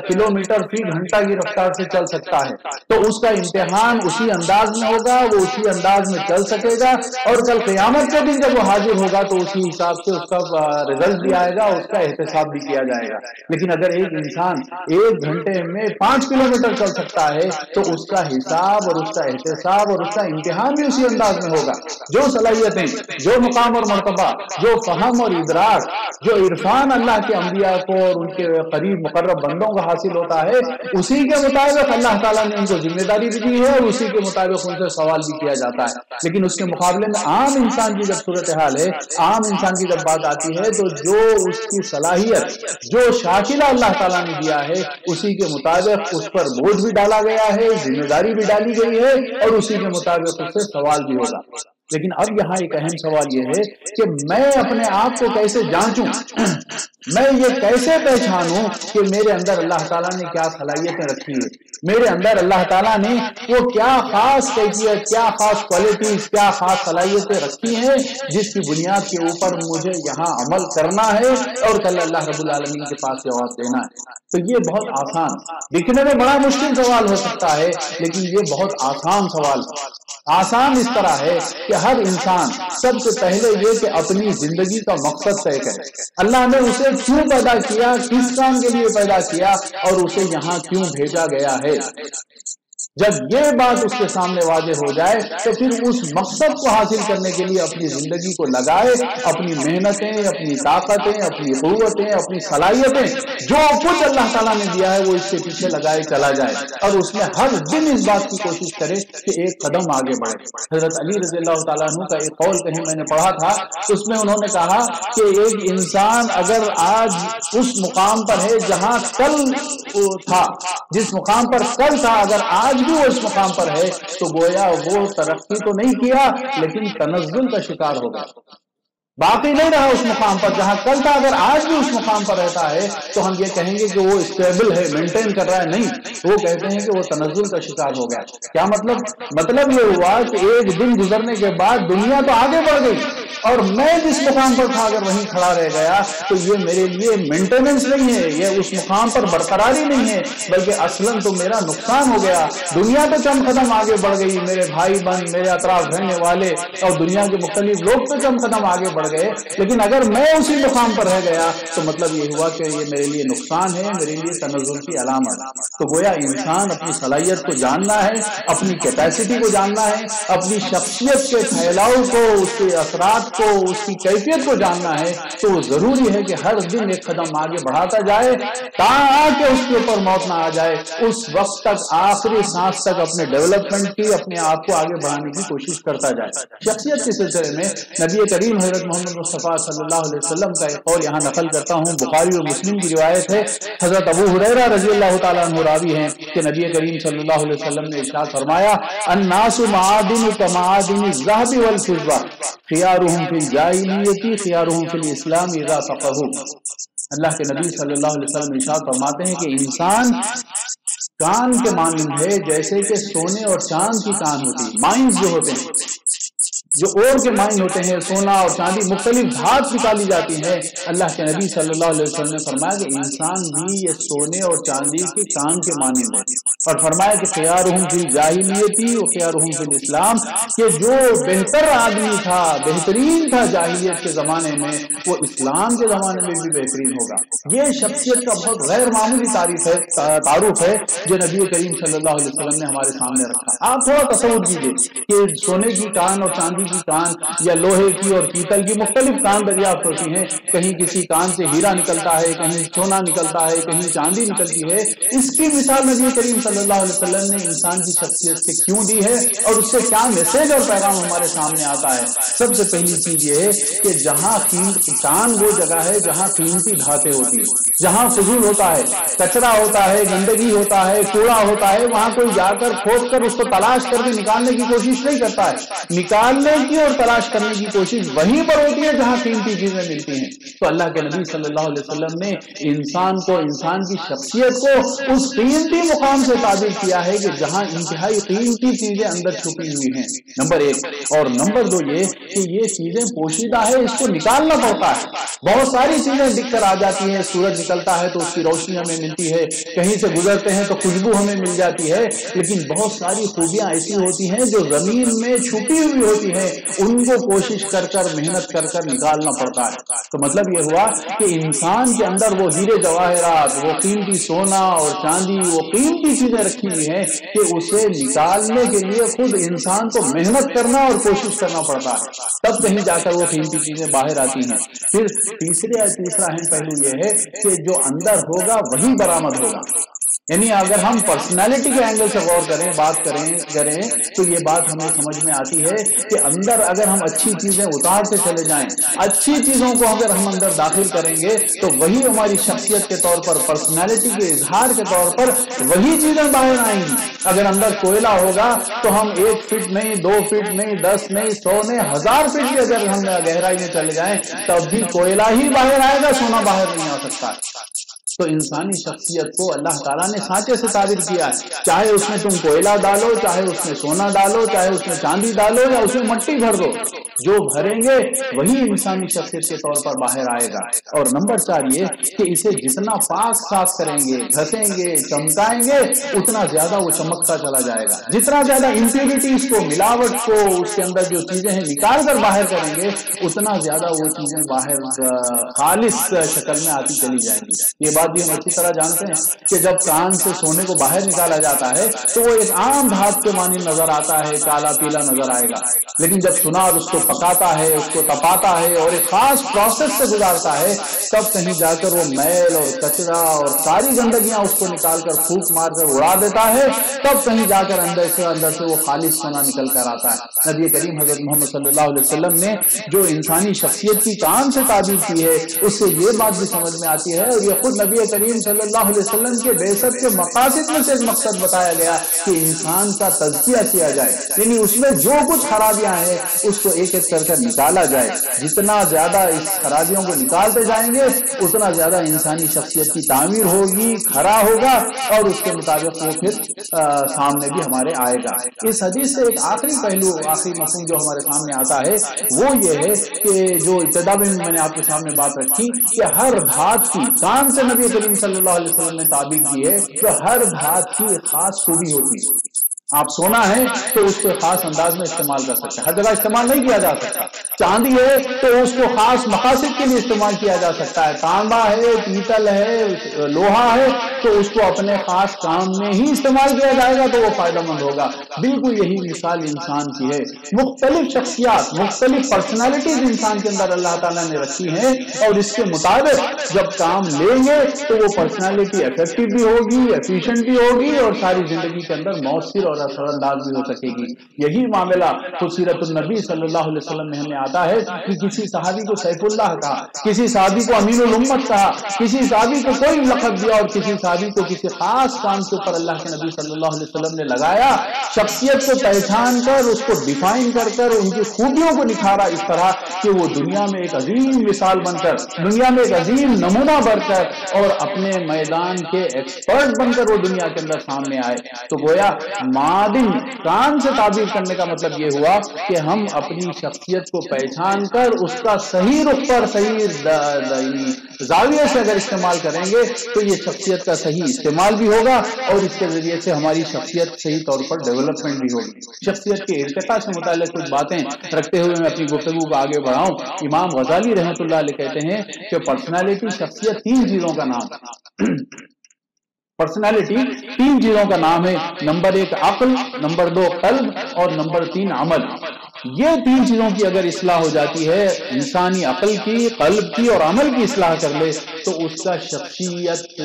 کلومیٹر فی گھنٹہ کی رفتار سے چل سکتا ہے تو اس کا امتحان اسی انداز میں ہوگا، وہ اسی انداز میں چل سکے گا، اور کل قیامت کے دن جب وہ حاضر ہوگا تو اسی حساب سے اس کا رزلٹ بھی آئے گا، اس کا احتساب بھی کیا جائے گا۔ لیکن اگر ایک انسان 1 گھنٹے میں میں 5 کلومیٹر چل سکتا ہے تو اس کا حساب اور اس کا احتساب اور اس کا امتحان بھی اسی انداز میں ہوگا. جو صلاحیتیں، جو مقام اور مرتبہ، جو فہم اور ادراک، جو عرفان اللہ کے انبیاء کو اور ان کے قریب مقرب بندوں کو حاصل ہوتا ہے، اسی کے مطابق اللہ تعالیٰ نے ان کو ذمہ داری بھی دی ہے اور اسی کے مطابق ان سے سوال بھی کیا جاتا ہے. لیکن اس کے مقابلے میں عام انسان کی جب صورتحال ہے، عام انسان کی جب بات آتی ہے تو جو اس کی صلاحیت، جو شاکلہ اللہ تعالیٰ نے دیا ہے، اسی کے مطابق اس پر بوجھ بھی ڈالا گیا ہے، ذمہ داری بھی ڈالی گئی ہے اور اسی کے مطابق اس سے سوال بھی ہوگا. لیکن اب یہاں ایک اہم سوال یہ ہے کہ میں اپنے آپ کو کیسے جانچوں، میں یہ کیسے پہچانوں کہ میرے اندر اللہ تعالیٰ نے کیا صلاحیتیں رکھی ہیں، میرے اندر اللہ تعالیٰ نے وہ کیا خاص کیفیت، کیا خاص کوالٹیز، کیا خاص صلاحیتیں رکھی ہیں جس کی بنیاد کے اوپر مجھے یہاں عمل کرنا ہے اور کل اللہ رب العالمین کے پاس جواب دینا ہے. تو یہ بہت آسان، دکھنے میں بڑا مشکل سوال ہو سکتا ہے لیکن یہ بہت آسان سوال. آسان اس طرح ہے کہ ہر انسان سب سے پہلے یہ کہ اپنی زندگی کا مقصد طے کرے. اللہ نے اسے کیوں پیدا کیا، کس کام کے لیے پیدا کیا اور اسے یہاں کیوں بھیجا گیا ہے. جب یہ بات اس کے سامنے واضح ہو جائے تو پھر اس مقصد کو حاصل کرنے کے لیے اپنی زندگی کو لگائے، اپنی محنتیں، اپنی طاقتیں، اپنی قوتیں، اپنی صلاحیتیں، جو کچھ اللہ تعالیٰ نے دیا ہے وہ اس کے پیچھے لگائے چلا جائے اور اس میں ہر دن اس بات کی کوشش کرے کہ ایک قدم آگے بڑھے. حضرت علی رضی اللہ تعالیٰ عنہ کا ایک قول کہیں میں نے پڑھا تھا، اس میں انہوں نے کہا کہ ایک انسان اگر آج اس مقام پر ہے جہاں کل تھا، جس مقام پر کل تھا، اگر آج بھی وہ اس مقام پر ہے تو گویا وہ ترقی تو نہیں کیا لیکن تنزل کا شکار ہو گیا، باقی نہیں رہا اس مقام پر جہاں کل تھا. اگر آج بھی اس مقام پر رہتا ہے تو ہم یہ کہیں گے کہ وہ اسٹیبل ہے، مینٹین کر رہا ہے. نہیں، وہ کہتے ہیں کہ وہ تنزل کا شکار ہو گیا. کیا مطلب یہ ہوا کہ ایک دن گزرنے کے بعد دنیا تو آگے بڑھ گئی اور میں جس مقام پر تھا اگر وہیں کھڑا رہ گیا تو یہ میرے لیے مینٹیننس نہیں ہے، یہ اس مقام پر برقراری نہیں ہے، بلکہ اصلاً تو میرا نقصان ہو گیا. دنیا تو چند قدم آگے بڑھ گئی، میرے بھائی بہن، میرے اطراف رہنے والے اور دنیا کے مختلف لوگ تو چند قدم آگے بڑھ گئے، لیکن اگر میں اسی مقام پر رہ گیا تو مطلب یہ ہوا کہ یہ میرے لیے نقصان ہے، میرے لیے تنزل کی علامت. تو گویا انسان اپنی صلاحیت کو جاننا ہے، اپنی کیپیسٹی کو جاننا ہے، اپنی شخصیت کے پھیلاؤ کو، اس کے اثرات کو، اس کی کیفیت کو جاننا ہے. تو وہ ضروری ہے کہ ہر دن ایک قدم آگے بڑھاتا جائے تاکہ اس کے اوپر موت نہ آ جائے. اس وقت تک، آخری سانس تک اپنے ڈیولپمنٹ کی، اپنے آپ کو آگے بڑھانے کی کوشش کرتا جائے. شخصیت کے سلسلے میں نبی کریم حضرت محمد مصطفیٰ صلی اللہ علیہ وسلم کا ایک قول یہاں نقل کرتا ہوں، بخاری اور مسلم کی روایت ہے. حضرت ابو ہریرہ رضی اللہ تعالیٰ عنہ راوی ہیں کہ نبی کریم صلی اللہ علیہ وسلم نے ارشاد فرمایا، الناس معادن کمعادن الذهب والفضة خيارهم في الجاہلیۃ خيارهم في الاسلام اذا فقهوا. اللہ کے نبی صلی اللہ علیہ وسلم ارشاد فرماتے ہیں کہ انسان کان کے مانند ہے جیسے کہ سونے اور چاند کی کان ہوتی ہے. مائنز جو ہوتے ہیں، جو اور کے مائن ہوتے ہیں، سونا اور چاندی، مختلف دھات نکالی جاتی ہیں. اللہ کے نبی صلی اللہ علیہ وسلم نے فرمایا کہ انسان بھی یہ سونے اور چاندی کے کان کے مانند ہے، اور فرمایا کہ خیارہم فی الجاہلیۃ و خیارہم فی الاسلام، کہ جو بہتر آدمی تھا، بہترین تھا جاہلیت کے زمانے میں، وہ اسلام کے زمانے میں بھی بہترین ہوگا. یہ شخصیت کا بہت غیر معمولی تعارف ہے جو نبی کریم صلی اللہ علیہ وسلم نے ہمارے سامنے رکھا. آپ تھوڑا تصور کیجئے کہ سونے کی کان اور چاندی کی کان یا لوہے کی اور پیتل کی مختلف کان دریافت ہوتی ہیں. کہیں کسی کان سے ہیرا نکلتا ہے، کہیں سونا نکلتا ہے، کہیں چاندی نکلتی ہے. اس کی مثال نبی کریم صلی اللہ علیہ وسلم نے انسان کی شخصیت سے کیوں دی ہے اور اس سے کیا میسج اور پیغام ہمارے سامنے آتا ہے. سب سے پہلی چیز یہ ہے کہ جہاں کان وہ جگہ ہے جہاں قیمتی دھاتیں ہوتی ہیں، جہاں فضول ہوتا ہے، کچرا ہوتا ہے، گندگی ہوتا ہے، کوڑا ہوتا ہے، وہاں کوئی جا کر کھود کر اس کو تلاش کر کے نکالنے کی کوشش نہیں کرتا ہے. نکالنے کی اور تلاش کرنے کی کوشش وہیں پر ہوتی ہے جہاں قیمتی چیزیں ملتی ہیں. تو اللہ کے نبی صلی اللہ علیہ وسلم نے انسان کو، انسان کی شخصیت کو اس قیمتی مقام سے تعبیر کیا ہے کہ جہاں انتہائی قیمتی چیزیں اندر چھپی ہوئی ہیں، نمبر ایک. اور نمبر دو یہ کہ یہ چیزیں پوشیدہ ہے، اس کو نکالنا پڑتا ہے. بہت ساری چیزیں دکھ کر آ جاتی ہیں، سورج نکلتا ہے تو اس کی روشنی ہمیں ملتی ہے، کہیں سے گزرتے ہیں تو خوشبو ہمیں مل جاتی ہے، لیکن بہت ساری خوبیاں ایسی ہوتی ہیں جو زمین میں چھپی ہوئی ہوتی ہیں ان کو کوشش کر کر محنت کر کر نکالنا پڑتا ہے۔ تو مطلب یہ ہوا کہ انسان کے اندر وہ ہیرے جواہرات، وہ قیمتی سونا اور چاندی، وہ قیمتی چیزیں رکھی ہوئی ہیں کہ اسے نکالنے کے لیے خود انسان کو محنت کرنا اور کوشش کرنا پڑتا ہے، تب کہیں جا کر وہ قیمتی چیزیں باہر آتی ہیں۔ پھر تیسرا اہم پہلو یہ ہے کہ جو اندر ہوگا وہی برآمد ہوگا۔ یعنی اگر ہم پرسنالٹی کے اینگل سے غور کریں، بات کریں تو یہ بات ہمیں سمجھ میں آتی ہے کہ اندر اگر ہم اچھی چیزیں اتارتے چلے جائیں، اچھی چیزوں کو اگر ہم اندر داخل کریں گے تو وہی ہماری شخصیت کے طور پر، پرسنالٹی کے اظہار کے طور پر وہی چیزیں باہر آئیں گی۔ اگر اندر کوئلہ ہوگا تو ہم 1 فٹ نہیں، 2 فٹ نہیں، 10 نہیں، 100 نہیں، 1000 فٹ بھی اگر ہم گہرائی میں چلے جائیں تب بھی کوئلہ ہی باہر آئے گا، سونا باہر نہیں آ سکتا۔ تو انسانی شخصیت کو اللہ تعالیٰ نے سانچے سے تعبیر کیا ہے، چاہے اس میں تم کوئلہ ڈالو، چاہے اس میں سونا ڈالو، چاہے اس میں چاندی ڈالو یا اس میں مٹی بھر دو، جو بھریں گے وہی انسانی شخصیت کے طور پر باہر آئے گا۔ اور نمبر 4 یہ کہ اسے جتنا پاک صاف کریں گے، گھسیں گے، چمکائیں گے، اتنا زیادہ وہ چمکتا چلا جائے گا۔ جتنا زیادہ امپیورٹیز کو، ملاوٹ کو، اس کے اندر جو چیزیں ہیں نکال کر باہر کریں گے، اتنا زیادہ وہ چیزیں باہر خالص شکل میں آتی چلی جائیں گی۔ یہ بات بھی ہم اچھی طرح جانتے ہیں کہ جب کان سے سونے کو باہر نکالا جاتا ہے تو وہ ایک عام دھات کے مانند نظر آتا ہے، کالا پیلا نظر آئے گا، لیکن جب سنار اس کو پکاتا ہے، اس کو تپاتا ہے اور ایک خاص پروسیس سے گزارتا ہے، تب کہیں جا کر وہ میل اور کچرا اور ساری گندگیاں اس کو نکال کر پھونک مار کر اڑا دیتا ہے، تب کہیں جا کر اندر سے وہ خالص سونا نکل کر آتا ہے۔ نبی کریم حضرت محمد صلی اللہ علیہ وسلم نے جو انسانی شخصیت کی کان سے تعبیر کی ہے، اس سے یہ بات بھی سمجھ میں آتی ہے، اور یہ خود نبی کریم صلی اللہ علیہ وسلم کے بعثت کے مقاصد میں سے ایک مقصد بتایا گیا کہ انسان کا تزکیہ کیا جائے، یعنی اس میں جو کچھ خرابیاں ہیں اس کو ایک ایک کر نکالا جائے۔ جتنا زیادہ اس خرابیوں کو نکالتے جائیں گے اتنا زیادہ انسانی شخصیت کی تعمیر ہوگی، کھڑا ہوگا، اور اس کے مطابق وہ پھر سامنے بھی ہمارے آئے گا۔ اس حدیث سے ایک آخری پہلو، آخری مفہوم جو ہمارے سامنے آتا ہے وہ یہ ہے کہ جو ابتدا میں نے آپ کے سامنے بات رکھی کہ ہر دھات کی، کان سے نبی کریم صلی اللہ علیہ وسلم نے تعبیر کی ہے کہ ہر دھات کی ایک خاص خوبی ہوتی ہے۔ آپ سونا ہے تو اس کو خاص انداز میں استعمال کر سکتے ہیں، ہر جگہ استعمال نہیں کیا جا سکتا۔ چاندی ہے تو اس کو خاص مقاصد کے لیے استعمال کیا جا سکتا ہے، تانبا ہے، پیتل ہے، لوہا ہے تو اس کو اپنے خاص کام میں ہی استعمال کیا جائے گا تو وہ فائدہ مند ہوگا۔ بالکل یہی مثال انسان کی ہے، مختلف شخصیات، مختلف پرسنالٹیز انسان کے اندر اللہ تعالیٰ نے رکھی ہیں، اور اس کے مطابق جب کام لیں گے تو وہ پرسنالٹی افیکٹو بھی ہوگی، ایفیشنٹ بھی ہوگی، اور ساری زندگی کے اندر مؤثر اور اثر انداز بھی ہو سکے گی۔ یہی معاملہ خود سیرت النبی صلی اللہ علیہ وسلم میں ہمیں آتا ہے کہ کسی صحابی کو سیف اللہ کہا، کسی صحابی کو امین الامت کہا، کسی صحابی کو کوئی لقب دیا، اور کسی صحابی کو کسی خاص کام کے اوپر اللہ کے نبی صلی اللہ علیہ وسلم نے لگایا، شخصیت کو پہچان کر، اس کو ڈیفائن کر کر ان کی خوبیوں کو نکھارا اس طرح کہ وہ دنیا میں ایک عظیم مثال بن کر، دنیا میں ایک عظیم نمونہ بن کر، اور اپنے میدان کے ایکسپرٹ بن کر وہ دنیا کے اندر سامنے آئے۔ تو گویا معدن کان سے تعبیر کرنے کا مطلب یہ ہوا کہ ہم اپنی شخصیت کو پہچان کر اس کا صحیح رخ پر، صحیح زاویے سے اگر استعمال کریں گے تو یہ شخصیت کا صحیح استعمال بھی ہوگا، اور اس کے ذریعے سے ہماری شخصیت صحیح طور پر ڈیولپمنٹ بھی ہوگی۔ شخصیت کے ارتقاء سے متعلق کچھ باتیں رکھتے ہوئے میں اپنی گفتگو کو آگے بڑھاؤں۔ امام غزالی رحمۃ اللہ علیہ کہتے ہیں کہ پرسنالٹی، شخصیت 3 چیزوں کا نام ہے۔ پرسنالٹی 3 چیزوں کا نام ہے، نمبر 1 عقل، نمبر 2 قلب، اور نمبر 3 عمل۔ یہ 3 چیزوں کی اگر اصلاح ہو جاتی ہے، انسانی عقل کی، قلب کی اور عمل کی اصلاح کر لے تو اس کا شخصیت،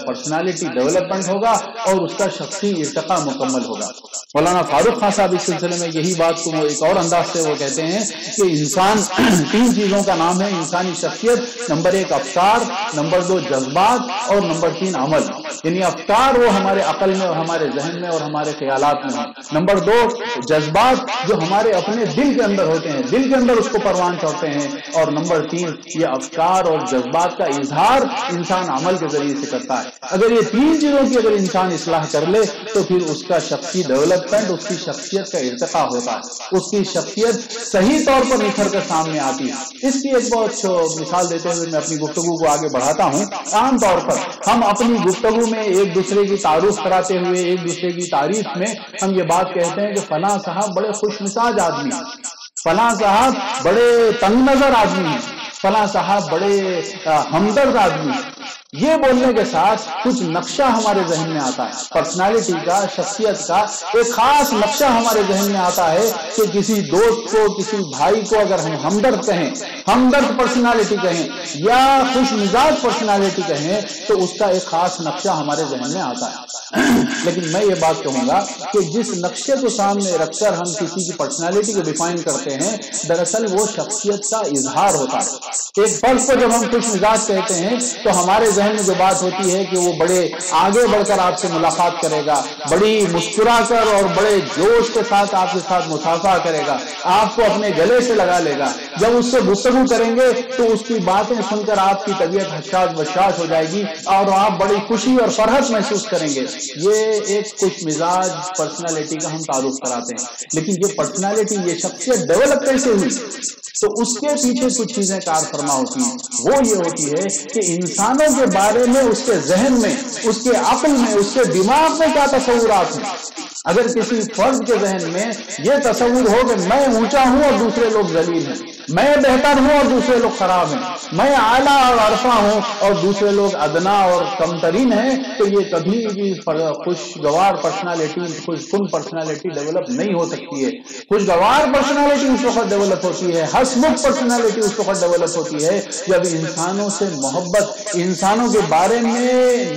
پرسنالٹی ڈیولپمنٹ ہوگا اور اس کا شخصی ارتقاء مکمل ہوگا۔ مولانا فاروق خان صاحب اس سلسلے میں یہی بات کو ایک اور انداز سے وہ کہتے ہیں کہ انسان 3 چیزوں کا نام ہے انسانی شخصیت، نمبر 1 افکار، نمبر 2 جذبات، اور نمبر 3 عمل۔ یعنی افکار وہ ہمارے عقل میں اور ہمارے ذہن میں اور ہمارے خیالات میں ہیں، نمبر 2 جذبات جو ہمارے اپنے دل کے اندر ہوتے ہیں، دل کے اندر اس کو پروان چڑھتے ہیں، اور نمبر 3 یہ افکار اور جذبات کا اظہار انسان عمل کے ذریعے سے کرتا ہے۔ اگر یہ 3 چیزوں کی اگر انسان اصلاح کر لے تو پھر اس کا شخصی ڈیولپمنٹ، اس کی شخصیت کا ارتقاء ہوتا ہے، اس کی شخصیت صحیح طور پر نکھر کر سامنے آتی ہے۔ اس کی ایک بہت مثال دیتے ہوئے میں اپنی گفتگو کو آگے بڑھاتا ہوں۔ عام طور پر ہم اپنی گفتگو میں ایک دوسرے کی تعارف کراتے ہوئے، ایک دوسرے کی تعریف میں ہم یہ بات کہتے ہیں کہ فلاں صاحب بڑے خوش مزاج آدمی، فلاں صاحب بڑے تنگ نظر آدمی ہیں، فلاں صاحب بڑے ہمدرد آدمی ہیں۔ یہ بولنے کے ساتھ کچھ نقشہ ہمارے ذہن میں آتا ہے، پرسنالٹی کا، شخصیت کا ایک خاص نقشہ ہمارے ذہن میں آتا ہے کہ کسی دوست کو، کسی بھائی کو اگر ہم ہمدرد کہیں، ہمدرد پرسنالٹی کہیں یا خوش مزاج پرسنالٹی کہیں تو اس کا ایک خاص نقشہ ہمارے ذہن میں آتا ہے۔ لیکن میں یہ بات کہوں گا کہ جس نقشے کو سامنے رکھ کر ہم کسی کی پرسنالٹی کو ڈیفائن کرتے ہیں، دراصل وہ شخصیت کا اظہار ہوتا ہے۔ ایک فرد کو جب ہم خوش مزاج کہتے ہیں تو ہمارے ذہن میں جو بات ہوتی ہے کہ وہ بڑے آگے بڑھ کر آپ سے ملاقات کرے گا، بڑی مسکرا کر اور بڑے جوش کے ساتھ آپ کے ساتھ مصافحہ کرے گا، آپ کو اپنے گلے سے لگا لے گا۔ جب اس سے گفتگو کریں گے تو اس کی باتیں سن کر آپ کی طبیعت حشاش بشاش ہو جائے گی اور آپ بڑی خوشی اور فرحت محسوس کریں گے۔ یہ ایک خوش مزاج پرسنالٹی کا ہم تعارف کراتے ہیں۔ لیکن یہ پرسنالٹی، یہ شخصیت ڈیولپ کیسے ہوئی؟ تو اس کے پیچھے کچھ چیزیں کار فرما ہوتی ہیں۔ وہ یہ ہوتی ہے کہ انسانوں کے بارے میں اس کے ذہن میں، اس کے عقل میں، اس کے دماغ میں کیا تصورات ہیں۔ اگر کسی فرد کے ذہن میں یہ تصور ہو کہ میں اونچا ہوں اور دوسرے لوگ ذلیل ہیں، میں بہتر ہوں اور دوسرے لوگ خراب ہیں، میں اعلیٰ اور عرفہ ہوں اور دوسرے لوگ ادنا اور کمترین ہیں، تو یہ کبھی بھی خوشگوار پرسنالٹی، خوش کن پرسنالٹی ڈیولپ نہیں ہو سکتی ہے۔ خوشگوار پرسنالٹی اس وقت ڈیولپ ہوتی ہے، ہسمکھ پرسنالٹی اس وقت ڈیولپ ہوتی ہے جب انسانوں سے محبت، انسانوں کے بارے میں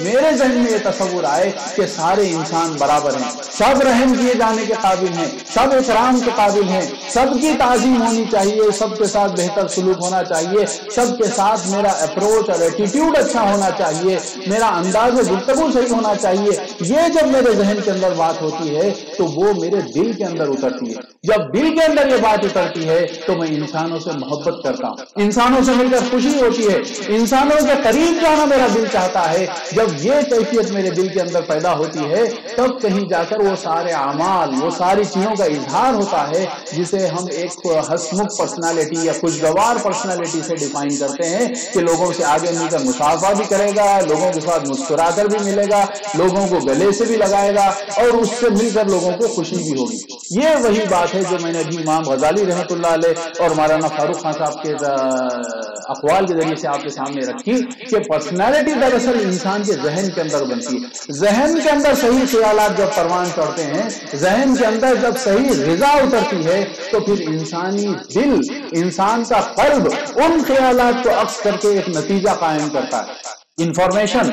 میرے ذہن میں یہ تصور آئے کہ سارے انسان برابر ہیں، سب رحم کیے جانے کے قابل ہیں، سب اکرام کے قابل ہیں، سب کی تعظیم ہونی چاہیے، سب کے ساتھ بہتر سلوک ہونا چاہیے، سب کے ساتھ میرا اپروچ اور ایٹیٹیوڈ اچھا ہونا چاہیے، میرا انداز گفتگو صحیح ہونا چاہیے۔ یہ جب میرے ذہن کے اندر بات ہوتی ہے تو وہ میرے دل کے اندر اترتی ہے۔ جب دل کے اندر یہ بات اترتی ہے تو میں انسانوں سے محبت کرتا ہوں، انسانوں سے مل کر خوشی ہوتی ہے، انسانوں کے قریب جانا میرا دل چاہتا ہے۔ جب یہ کیفیت میرے دل کے اندر پیدا ہوتی ہے تب کہیں جا کر وہ سارے اعمال، وہ ساری چیزوں کا اظہار ہوتا ہے جسے ہم ایک ہسمکھ پرسنالٹی یا خوشگوار پرسنالٹی سے ڈیفائن کرتے ہیں کہ لوگوں سے آگے مل کر مصافحہ بھی کرے گا، لوگوں کے ساتھ مسکرا کر بھی ملے گا، لوگوں کو گلے سے بھی لگائے گا اور اس سے مل کر لوگوں کو خوشی بھی ہوگی۔ یہ وہی بات ہے جو میں نے ابھی امام غزالی رحمۃ اللہ علیہ اور مولانا فاروق خان صاحب کے اقوال کے ذریعے سے آپ کے سامنے رکھی کہ پرسنالٹی دراصل انسان کے ذہن کے اندر بنتی ہے۔ ذہن کے اندر صحیح خیالات جب پروان چڑھتے ہیں، ذہن کے اندر جب صحیح غذا اترتی ہے تو پھر انسانی دل، انسان کا قلب ان خیالات کو عکس کر کے ایک نتیجہ قائم کرتا ہے۔ انفارمیشن،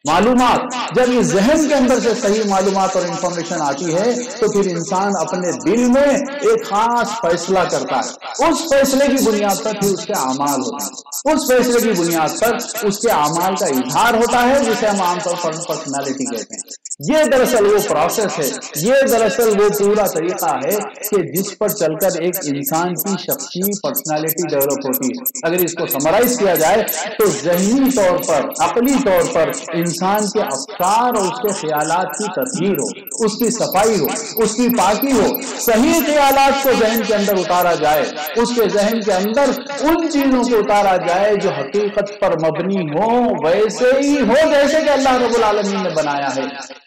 معلومات، جب یہ ذہن کے اندر سے صحیح معلومات اور انفارمیشن آتی ہے تو پھر انسان اپنے دل میں ایک خاص فیصلہ کرتا ہے۔ اس فیصلے کی بنیاد پر پھر اس کے اعمال ہوتے ہیں، اس فیصلے کی بنیاد پر اس کے اعمال کا اظہار ہوتا ہے جسے ہم عام طور پر پرسنالٹی کہتے ہیں۔ یہ دراصل وہ پروسیس ہے، یہ دراصل وہ پورا طریقہ ہے کہ جس پر چل کر ایک انسان کی شخصی پرسنالٹی ڈیولپ ہوتی ہے۔ اگر اس کو سمرائز کیا جائے تو ذہنی طور پر، عقلی طور پر انسان کے افکار اور اس کے خیالات کی تطہیر ہو، اس کی صفائی ہو، اس کی پاکی ہو، صحیح خیالات کو ذہن کے اندر اتارا جائے، اس کے ذہن کے اندر ان چیزوں کو اتارا جائے جو حقیقت پر مبنی ہو، ویسے ہی ہو جیسے کہ اللہ رب العالمین نے بنایا ہے،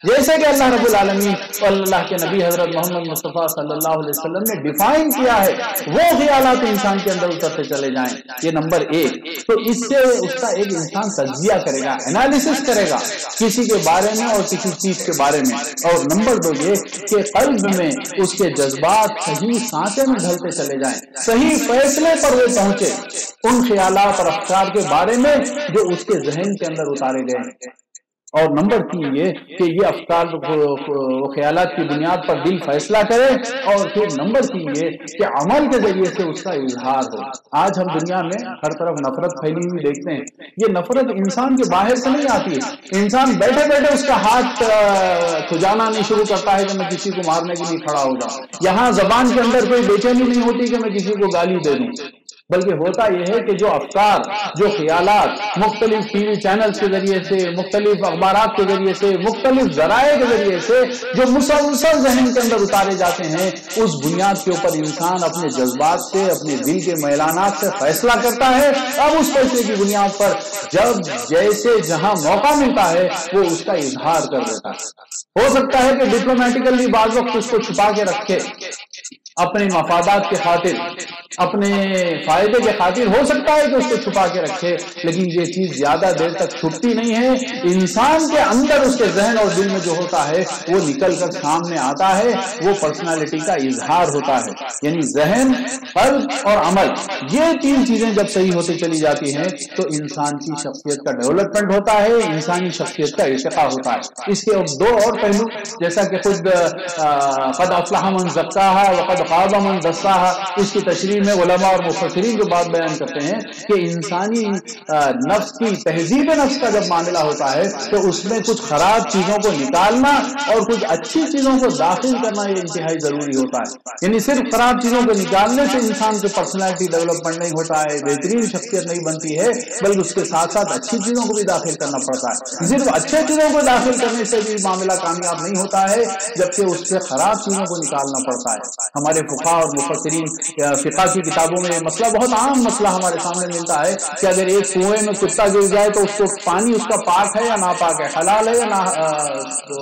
جیسے کہ اللہ رب العالمین اور اللہ کے نبی حضرت محمد مصطفیٰ صلی اللہ علیہ وسلم نے ڈیفائن کیا ہے، وہ خیالات انسان کے اندر اترتے چلے جائیں۔ یہ نمبر ایک۔ تو اس سے اس کا ایک انسان تجزیہ کرے گا، انالیسس کرے گا کسی کے بارے میں اور کسی چیز کے بارے میں۔ اور نمبر دو یہ کہ قلب میں اس کے جذبات صحیح سانچے میں ڈھلتے چلے جائیں، صحیح فیصلے پر وہ پہنچے ان خیالات اور افکار کے بارے میں جو اس کے ذہن کے اندر اتارے گئے ہیں۔ اور نمبر تین یہ کہ یہ افکار و خیالات کی بنیاد پر دل فیصلہ کرے، اور پھر نمبر تین یہ کہ عمل کے ذریعے سے اس کا اظہار ہو۔ آج ہم دنیا میں ہر طرف نفرت پھیلی ہوئی دیکھتے ہیں۔ یہ نفرت انسان کے باہر سے نہیں آتی ہے، انسان بیٹھے بیٹھے اس کا ہاتھ کھجانا نہیں شروع کرتا ہے کہ میں کسی کو مارنے کے لیے کھڑا ہو جاؤں۔ یہاں زبان کے اندر کوئی بے چینی نہیں ہوتی کہ میں کسی کو گالی دے دوں، بلکہ ہوتا یہ ہے کہ جو افکار، جو خیالات مختلف ٹی وی چینلز کے ذریعے سے، مختلف اخبارات کے ذریعے سے، مختلف ذرائع کے ذریعے سے جو مسلسل ذہن کے اندر اتارے جاتے ہیں، اس بنیاد کے اوپر انسان اپنے جذبات سے، اپنے دل کے میلانات سے فیصلہ کرتا ہے۔ اب اس فیصلے کی بنیاد پر جب جیسے جہاں موقع ملتا ہے وہ اس کا اظہار کر دیتا ہے۔ ہو سکتا ہے کہ ڈپلومیٹیکلی بعض وقت اس کو چھپا کے رکھے، اپنے مفادات کے خاطر، اپنے فائدے کے خاطر ہو سکتا ہے کہ اس کو چھپا کے رکھے، لیکن یہ چیز زیادہ دیر تک چھپتی نہیں ہے۔ انسان کے اندر اس کے ذہن اور دل میں جو ہوتا ہے وہ نکل کر سامنے آتا ہے، وہ پرسنالٹی کا اظہار ہوتا ہے۔ یعنی ذہن، قلب اور عمل، یہ تین چیزیں جب صحیح ہوتی چلی جاتی ہیں تو انسان کی شخصیت کا ڈیولپمنٹ ہوتا ہے، انسانی شخصیت کا ارتقاء ہوتا ہے۔ اس کے دو اور پہلو، جیسا کہ خود قد افلح من زکاہا وقد خاب من دساہا، اس کی تشریح میں علماء اور مفسرین جو بات بیان کرتے ہیں کہ انسانی نفس کی تہذیب نفس کا جب معاملہ ہوتا ہے تو اس میں کچھ خراب چیزوں کو نکالنا اور کچھ اچھی چیزوں کو داخل کرنا یہ انتہائی ضروری ہوتا ہے۔ یعنی صرف خراب چیزوں کو نکالنے سے انسان کی پرسنالٹی ڈیولپمنٹ نہیں ہوتا ہے، بہترین شخصیت نہیں بنتی ہے، بلکہ اس کے ساتھ ساتھ اچھی چیزوں کو بھی داخل کرنا پڑتا ہے۔ صرف اچھے چیزوں کو داخل کرنے سے بھی معاملہ کامیاب نہیں ہوتا ہے، جبکہ اس سے خراب چیزوں کو نکالنا پڑتا ہے۔ ہمارے فقہاء اور مفسرین فقہ کی کتابوں میں مسئلہ، بہت عام مسئلہ ہمارے سامنے ملتا ہے کہ اگر ایک کنویں میں کتا گر جائے تو اس کو پانی اس کا پاک ہے یا ناپاک ہے، حلال ہے یا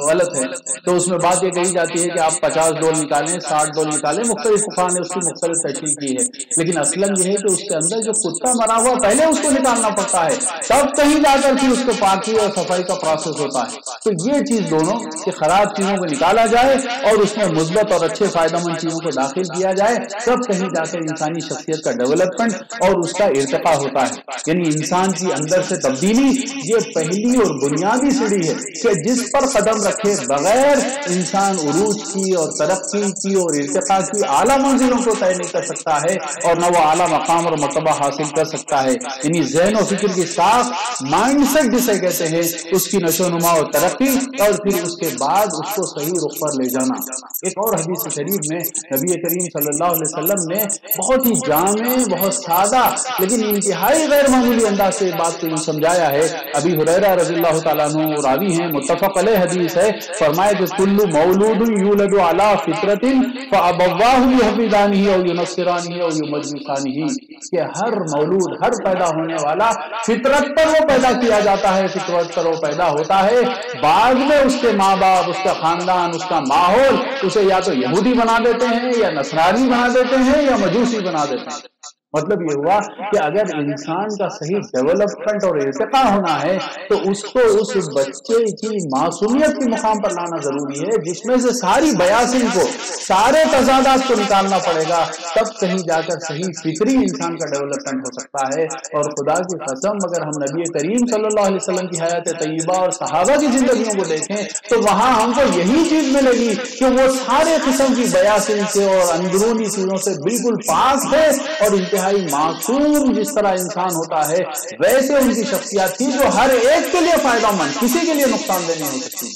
غلط ہے، تو اس میں بات یہ کہی جاتی ہے کہ آپ 50 ڈول نکالیں، 60 ڈول نکالیں، مختلف فقہاء نے اس کی مختلف تشریح کی ہے، لیکن اصلاً یہ ہے کہ اس کے اندر جو کتا مرا ہوا پہلے اس کو نکالنا پڑتا ہے، تب کہیں جا کر پھر اس کو پاکی اور صفائی کا پروسیس ہوتا ہے۔ تو یہ چیز دونوں کہ خراب چیزوں کو نکالا جائے اور اس میں مثبت اور اچھے فائدہ مند چیزوں کو داخل کیا جائے، تب کہیں جا کر انسانی شخصیت کا ڈیولپمنٹ اور اس کا ارتقاء ہوتا ہے۔ یعنی انسان کی اندر سے تبدیلی یہ پہلی اور بنیادی سیڑھی ہے کہ جس پر قدم رکھے بغیر انسان عروج کی اور ترقی کی اور ارتقاء کی اعلیٰ منزلوں کو طے نہیں کر سکتا ہے، اور نہ وہ اعلیٰ مقام اور مرتبہ حاصل کر سکتا ہے۔ یعنی ذہن و فکر کی ساخت، مائنڈ سیٹ جسے کہتے ہیں، اس کی نشو و نما اور ترقی، اور پھر اس کے بعد اس کو صحیح رخ پر لے جانا۔ ایک اور حدیث شریف میں نبی کریم صلی اللہ علیہ وسلم نے بہت ہی جامع، بہت سادہ لیکن انتہائی غیر معمولی انداز سے بات کو سمجھایا ہے۔ ابی ہریرہ رضی اللہ تعالیٰ عنہ راوی ہیں، متفق علیہ حدیث ہے، فرمایا کہ کل مولود یولد علی فطرۃ فابواہ یحودانہ او ینصرانہ او یمجسانہ، کہ ہر مولود، ہر پیدا ہونے والا فطرت پر وہ پیدا کیا جاتا ہے، فطرت پر وہ پیدا ہوتا ہے، بعد میں اس کے ماں باپ، اس کا خاندان، اس کا ماحول اسے یا تو یہودی بنا دیتے ہیں یا نصرانی بنا دیتے ہیں یا مجوسی بنا دیتے ہیں۔ مطلب یہ ہوا کہ اگر انسان کا صحیح ڈیولپمنٹ اور ارتقاء ہونا ہے تو اس کو اس بچے کی معصومیت کے مقام پر لانا ضروری ہے، جس میں سے ساری بیاسین کو، سارے تضادات کو نکالنا پڑے گا، تب کہیں جا کر صحیح فطری انسان کا ڈیولپمنٹ ہو سکتا ہے۔ اور خدا کی قسم اگر ہم نبی کریم صلی اللہ علیہ وسلم کی حیات طیبہ اور صحابہ کی زندگیوں کو دیکھیں تو وہاں ہم کو یہی چیز ملے گی کہ وہ سارے قسم کی بیاسین سے اور اندرونی چیزوں سے بالکل پاک ہے، اور انتہائی معصوم جس طرح انسان ہوتا ہے ویسے ان کی شخصیات تھی جو ہر ایک کے لیے فائدہ مند، کسی کے لیے نقصان دہ نہیں ہو سکتی۔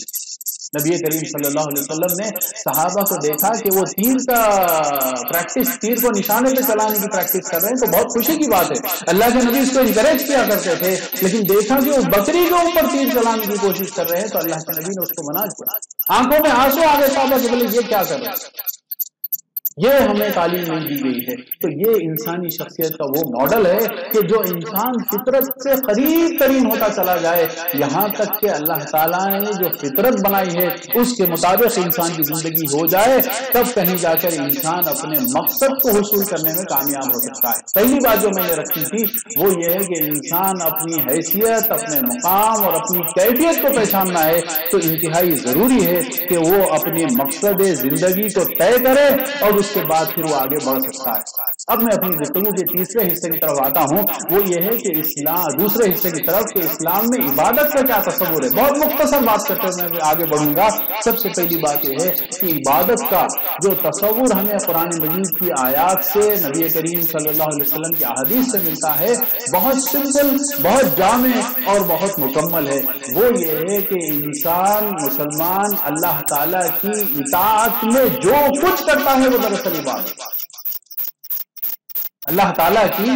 نبی کریم صلی اللہ علیہ وسلم نے صحابہ کو دیکھا کہ وہ تیر کو نشانے پہ چلانے کی پریکٹس کر رہے ہیں، تو بہت خوشی کی بات ہے، اللہ کے نبی اس کو انکریج کیا کرتے تھے، لیکن دیکھا کہ وہ بکری کے اوپر تیر چلانے کی کوشش کر رہے ہیں تو اللہ کے نبی نے اس کو منع کیا۔ آنکھوں میں آنسو آ گئے صحابہ کے، بولے یہ کیا کر رہے ہیں، یہ ہمیں تعلیم نہیں دی گئی ہے۔ تو یہ انسانی شخصیت کا وہ ماڈل ہے کہ جو انسان فطرت سے قریب ترین ہوتا چلا جائے، یہاں تک کہ اللہ تعالیٰ نے جو فطرت بنائی ہے اس کے مطابق انسان کی زندگی ہو جائے، تب کہیں جا کر انسان اپنے مقصد کو حصول کرنے میں کامیاب ہو سکتا ہے۔ پہلی بات جو میں نے رکھی تھی وہ یہ ہے کہ انسان اپنی حیثیت، اپنے مقام اور اپنی کیفیت کو پہچاننا ہے تو انتہائی ضروری ہے کہ وہ اپنے مقصد زندگی کو طے کرے اور اس کے بعد پھر وہ آگے بڑھ سکتا ہے۔ اب میں اپنی گفتگو کے تیسرے حصے کی طرف آتا ہوں، وہ یہ ہے کہ دوسرے حصے کی طرف کہ اسلام میں عبادت کا کیا تصور ہے۔ بہت مختصر بات کرتے ہوئے میں آگے بڑھوں گا۔ سب سے پہلی بات یہ ہے کہ عبادت کا جو تصور ہمیں قرآن مجید کی آیات سے، نبی کریم صلی اللہ علیہ وسلم کی احادیث سے ملتا ہے، بہت سمپل، بہت جامع اور بہت مکمل ہے۔ وہ یہ ہے کہ انسان مسلمان اللہ تعالیٰ کی اطاعت میں جو کچھ کرتا ہے وہ دراصل عبادت، اللہ تعالیٰ کی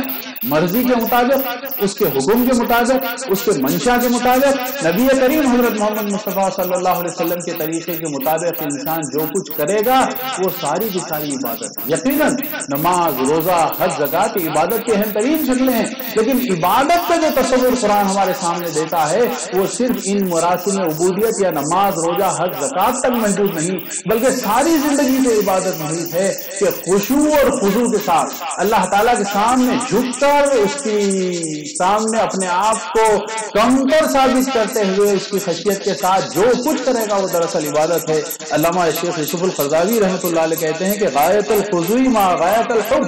مرضی کے مطابق، اس کے حکم کے مطابق، اس کے منشا کے مطابق، نبی کریم حضرت محمد مصطفیٰ صلی اللہ علیہ وسلم کے طریقے کے مطابق انسان جو کچھ کرے گا وہ ساری کی ساری عبادت ہے۔ یقیناً نماز، روزہ، حج، زکوٰۃ عبادت کی اہم ترین شکلیں ہیں، لیکن عبادت کا جو تصور قرآن ہمارے سامنے دیتا ہے وہ صرف ان مراسم عبودیت یا نماز، روزہ، حج، زکوٰۃ تک محدود نہیں، بلکہ ساری زندگی میں عبادت محیط ہے کہ خشوع اور خضوع کے ساتھ اللہ تعالیٰ کے سامنے جھک کر اس کی سامنے اپنے آپ کو کمتر ثابت کرتے ہوئے اس کی خشیت کے ساتھ جو کچھ کرے گا وہ دراصل عبادت ہے۔ علامہ شیخ یوسف القرضاوی رحمۃ اللہ علیہ کہتے ہیں کہ غایت الخضوع مع غایت الحب،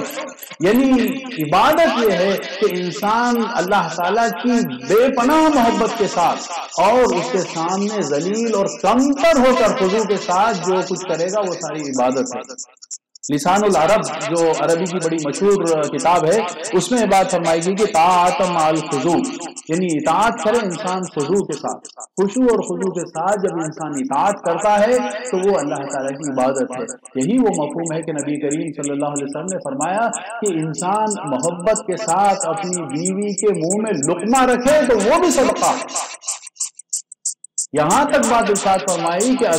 یعنی عبادت یہ ہے کہ انسان اللہ تعالیٰ کی بے پناہ محبت کے ساتھ اور اس کے سامنے ذلیل اور کمتر ہو کر خضوع کے ساتھ جو کچھ کرے گا وہ ساری عبادت ہے۔ لسان العرب جو عربی کی بڑی مشہور کتاب ہے، اس میں یہ بات فرمائی گئی کہ طاعت مع الخضوع، یعنی اطاعت کرے انسان خضوع کے ساتھ۔ خشوع اور خضوع کے ساتھ جب انسان اطاعت کرتا ہے تو وہ اللہ تعالیٰ کی عبادت ہے۔ یہی وہ مفہوم ہے کہ نبی کریم صلی اللہ علیہ وسلم نے فرمایا کہ انسان محبت کے ساتھ اپنی بیوی کے منہ میں لقمہ رکھے تو وہ بھی صدقہ۔ یہاں تک بات ارشاد فرمائی کہ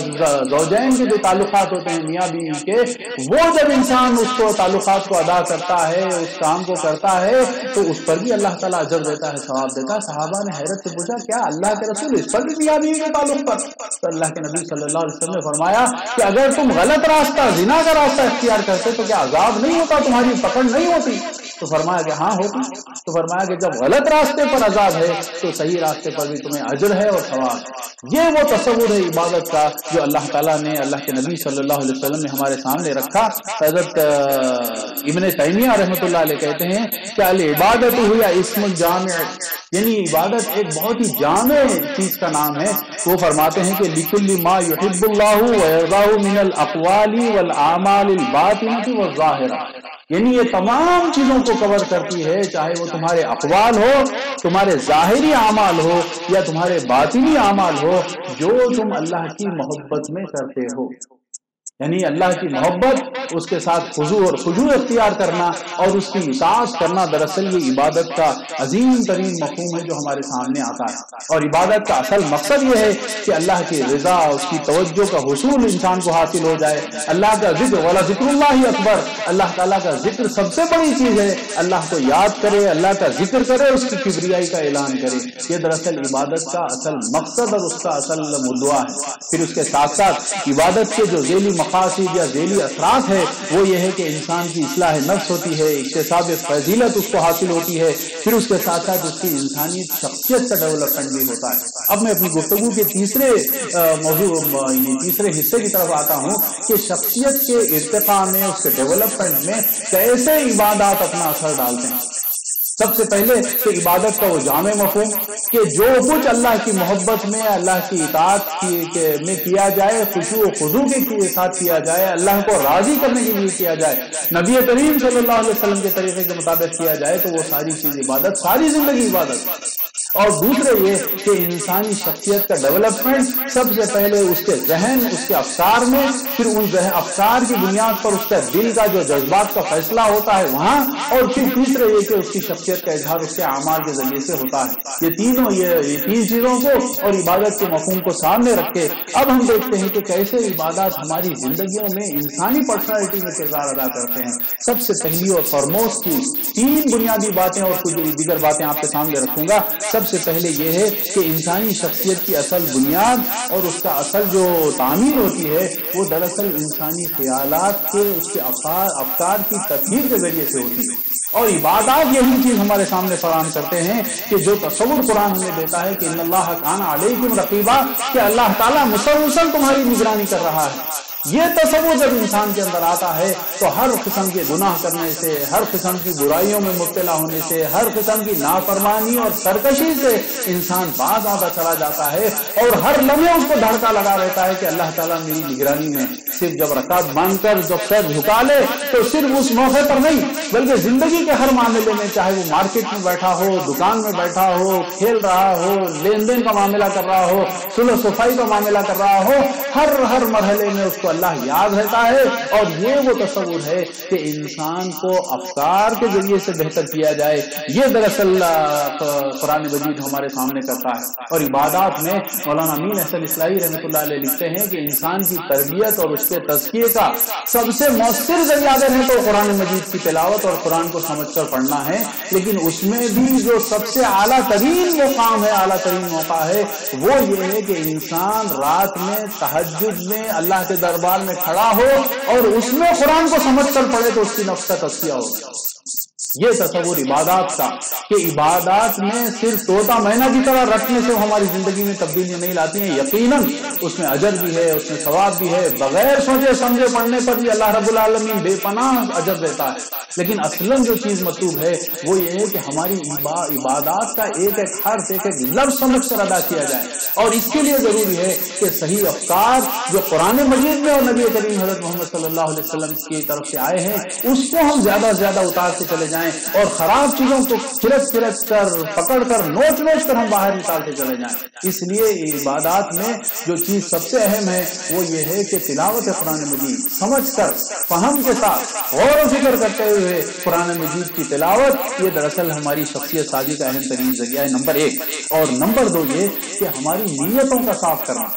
زوجین کے جو تعلقات ہوتے ہیں میاں بیوی کے، وہ جب انسان اس کو تعلقات کو ادا کرتا ہے، اس کام کو کرتا ہے تو اس پر بھی اللہ تعالیٰ اجر دیتا ہے، ثواب دیتا ہے۔ صحابہ نے حیرت سے پوچھا کیا اللہ کے رسول اس پر بھی میاں بیوی کے تعلق پر؟ تو اللہ کے نبی صلی اللہ علیہ وسلم نے فرمایا کہ اگر تم غلط راستہ، زنا کا راستہ اختیار کرتے تو کیا عذاب نہیں ہوتا، تمہاری پکڑ نہیں ہوتی؟ تو فرمایا کہ ہاں ہوتی۔ تو فرمایا کہ جب غلط راستے پر عذاب ہے تو صحیح راستے پر بھی تمہیں اجر ہے اور ثواب ہے۔ یہ وہ تصور ہے عبادت کا جو اللہ تعالیٰ نے، اللہ کے نبی صلی اللہ علیہ وسلم نے ہمارے سامنے رکھا۔ حضرت ابن تیمیہ رحمۃ اللہ علیہ کہتے ہیں کہ العبادت ہوا اسم الجامع، یعنی عبادت ایک بہت ہی جامع چیز کا نام ہے۔ وہ فرماتے ہیں کہ لکل ما یحب اللہ ویرضاہ من الاقوال والاعمال الباطنۃ والظاہرہ، یعنی یہ تمام چیزوں کو کور کرتی ہے، چاہے وہ تمہارے اقوال ہو، تمہارے ظاہری اعمال ہو یا تمہارے باطنی اعمال ہو جو تم اللہ کی محبت میں کرتے ہو۔ یعنی اللہ کی محبت، اس کے ساتھ خضوع اور خضوع اختیار کرنا اور اس کی اطاعت کرنا، دراصل یہ عبادت کا عظیم ترین مفہوم ہے جو ہمارے سامنے آتا ہے۔ اور عبادت کا اصل مقصد یہ ہے کہ اللہ کی رضا، اس کی توجہ کا حصول انسان کو حاصل ہو جائے۔ اللہ کا ذکر، ولا ذکر اللہ اکبر، اللہ تعالیٰ کا ذکر سب سے بڑی چیز ہے۔ اللہ کو یاد کرے، اللہ کا ذکر کرے، اس کی کبریائی کا اعلان کرے، یہ دراصل عبادت کا اصل مقصد اور اس کا اصل مدعا ہے۔ پھر اس کے ساتھ ساتھ عبادت کے جو ذیلی مقاصد یا ذیلی اثرات ہے وہ یہ ہے کہ انسان کی اصلاح نفس ہوتی ہے، اکتساب فضیلت اس کو حاصل ہوتی ہے، پھر اس کے ساتھ ساتھ اس کی انسانی شخصیت کا ڈیولپمنٹ بھی ہوتا ہے۔ اب میں اپنی گفتگو کے تیسرے حصے کی طرف آتا ہوں کہ شخصیت کے ارتقاء میں، اس کے ڈیولپمنٹ میں کیسے عبادات اپنا اثر ڈالتے ہیں۔ سب سے پہلے تو عبادت کا وہ جامع مفہوم کہ جو کچھ اللہ کی محبت میں، اللہ کی اطاعت میں کیا جائے، خشوع و خضوع کے ساتھ کیا جائے، اللہ کو راضی کرنے کے لیے کیا جائے، نبی کریم صلی اللہ علیہ وسلم کے طریقے کے مطابق کیا جائے تو وہ ساری چیز عبادت، ساری زندگی عبادت۔ اور دوسرے یہ کہ انسانی شخصیت کا ڈیولپمنٹ سب سے پہلے اس کے ذہن، اس کے افکار میں، پھر ان افکار کی بنیاد پر اس کا دل کا جو جذبات کا فیصلہ ہوتا ہے وہاں، اور پھر تیسرے یہ کہ اس کی شخصیت کا اظہار اس کے اعمال کے ذریعے سے ہوتا ہے۔ یہ تین چیزوں کو اور عبادت کے مفہوم کو سامنے رکھ کے اب ہم دیکھتے ہیں کہ کیسے عبادات ہماری زندگیوں میں انسانی پرسنالٹی میں کردار ادا کرتے ہیں۔ سب سے پہلی اور فارموسٹ چیز، تین بنیادی باتیں اور کچھ دیگر باتیں آپ کے سامنے رکھوں گا۔ سب سے پہلے یہ ہے کہ انسانی شخصیت کی اصل بنیاد اور اس کا اصل جو تعمیر ہوتی ہے وہ دراصل انسانی خیالات کے، اس کے افکار کی تطہیر کے ذریعے سے ہوتی ہے۔ اور عبادات یہی چیز ہمارے سامنے فراہم کرتے ہیں کہ جو تصور قرآن ہمیں دیتا ہے کہ ان اللہ کان علیکم رقیبا، کہ اللہ تعالیٰ مسلسل تمہاری نگرانی کر رہا ہے۔ یہ تصور جب انسان کے اندر آتا ہے تو ہر قسم کے گناہ کرنے سے، ہر قسم کی برائیوں میں مبتلا ہونے سے، ہر قسم کی نافرمانی اور سرکشی سے انسان باز آتا چلا جاتا ہے، اور ہر لمحے اس کو دھڑکا لگا رہتا ہے کہ اللہ تعالیٰ میری نگرانی میں۔ صرف جب رکعت باندھ کر جب سر جھکا لے تو صرف اس موقع پر نہیں بلکہ زندگی کے ہر معاملے میں، چاہے وہ مارکیٹ میں بیٹھا ہو، دکان میں بیٹھا ہو، کھیل رہا ہو، لین دین کا معاملہ کر رہا ہو، صلح صفائی کا معاملہ کر رہا ہو، ہر مرحلے میں اس کو اللہ یاد رہتا ہے، اور یہ وہ تصور ہے کہ انسان کو افکار کے ذریعے سے بہتر کیا جائے، یہ دراصل قرآن مجید ہمارے سامنے کرتا ہے۔ اور عبادات میں مولانا امین احسن اصلاحی رحمۃ اللہ علیہ لکھتے ہیں کہ انسان کی تربیت اور اس کے تزکیے کا سب سے مؤثر ذریعہ اگر ہے تو قرآن مجید کی تلاوت اور قرآن کو سمجھ کر پڑھنا ہے، لیکن اس میں بھی جو سب سے اعلیٰ ترین مقام ہے، اعلیٰ ترین موقع ہے، وہ یہ ہے کہ انسان رات میں تہجد میں اللہ کے دربار میں کھڑا ہو اور اس میں قرآن کو سمجھ کر پڑھے تو اس کی نفس کا تزکیہ ہوگا۔ یہ تصور عبادات کا، کہ عبادات میں صرف طوطا مینا کی طرح رکھنے سے ہماری زندگی میں تبدیلیاں نہیں لاتی ہیں، یقیناً اس میں اجر بھی ہے، اس میں ثواب بھی ہے، بغیر سوچے سمجھے پڑھنے پر بھی اللہ رب العالمین بے پناہ اجر دیتا ہے، لیکن اصلاً جو چیز مطلوب ہے وہ یہ ہے کہ ہماری عبادات کا ایک ایک حرف، ایک ایک لفظ سمجھ کر ادا کیا جائے، اور اس کے لیے ضروری ہے کہ صحیح افکار جو قرآن مجید میں اور نبی کریم حضرت محمد صلی اللہ علیہ وسلم کی طرف سے آئے ہیں اس کو ہم زیادہ سے زیادہ اتارتے چلے جائیں، اور خراب چیزوں کو کھرچ کر پکڑ کر نوچ کر ہم باہر نکالتے چلے جائیں۔ اس لیے عبادات میں جو چیز سب سے اہم ہے وہ یہ ہے کہ تلاوت قرآن مجید سمجھ کر، فہم کے ساتھ، غور و فکر کرتے ہوئے قرآن مجید کی تلاوت، یہ دراصل ہماری شخصیت سازی کا اہم ترین ذریعہ ہے، نمبر 1۔ اور نمبر 2 یہ کہ ہماری نیتوں کا صاف کرنا۔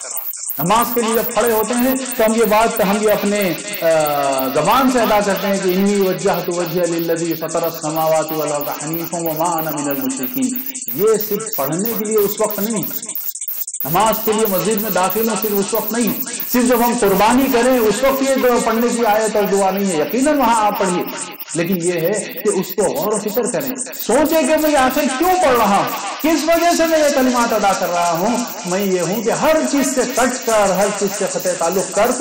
نماز کے لیے جب کھڑے ہوتے ہیں تو ہم یہ اپنے زبان سے ادا کرتے ہیں کہ انی وجہت وجہی للذی فطر السماوات والارض حنیفا وما انا من المشرکین۔ یہ صرف پڑھنے کے لیے اس وقت نہیں، نماز کے لیے مسجد میں داخل ہوں صرف اس وقت نہیں، صرف جب ہم قربانی کریں اس وقت یہ پڑھنے کی آیت اور دعا نہیں ہے، یقیناً وہاں آپ پڑھیے، لیکن یہ ہے کہ اس کو غور و فکر کریں، سوچیں کہ میں آخر کیوں پڑھ رہا ہوں، کس وجہ سے میں یہ کلمات ادا کر رہا ہوں۔ میں یہ ہوں کہ ہر چیز سے کٹ کر، ہر چیز سے قطع تعلق کر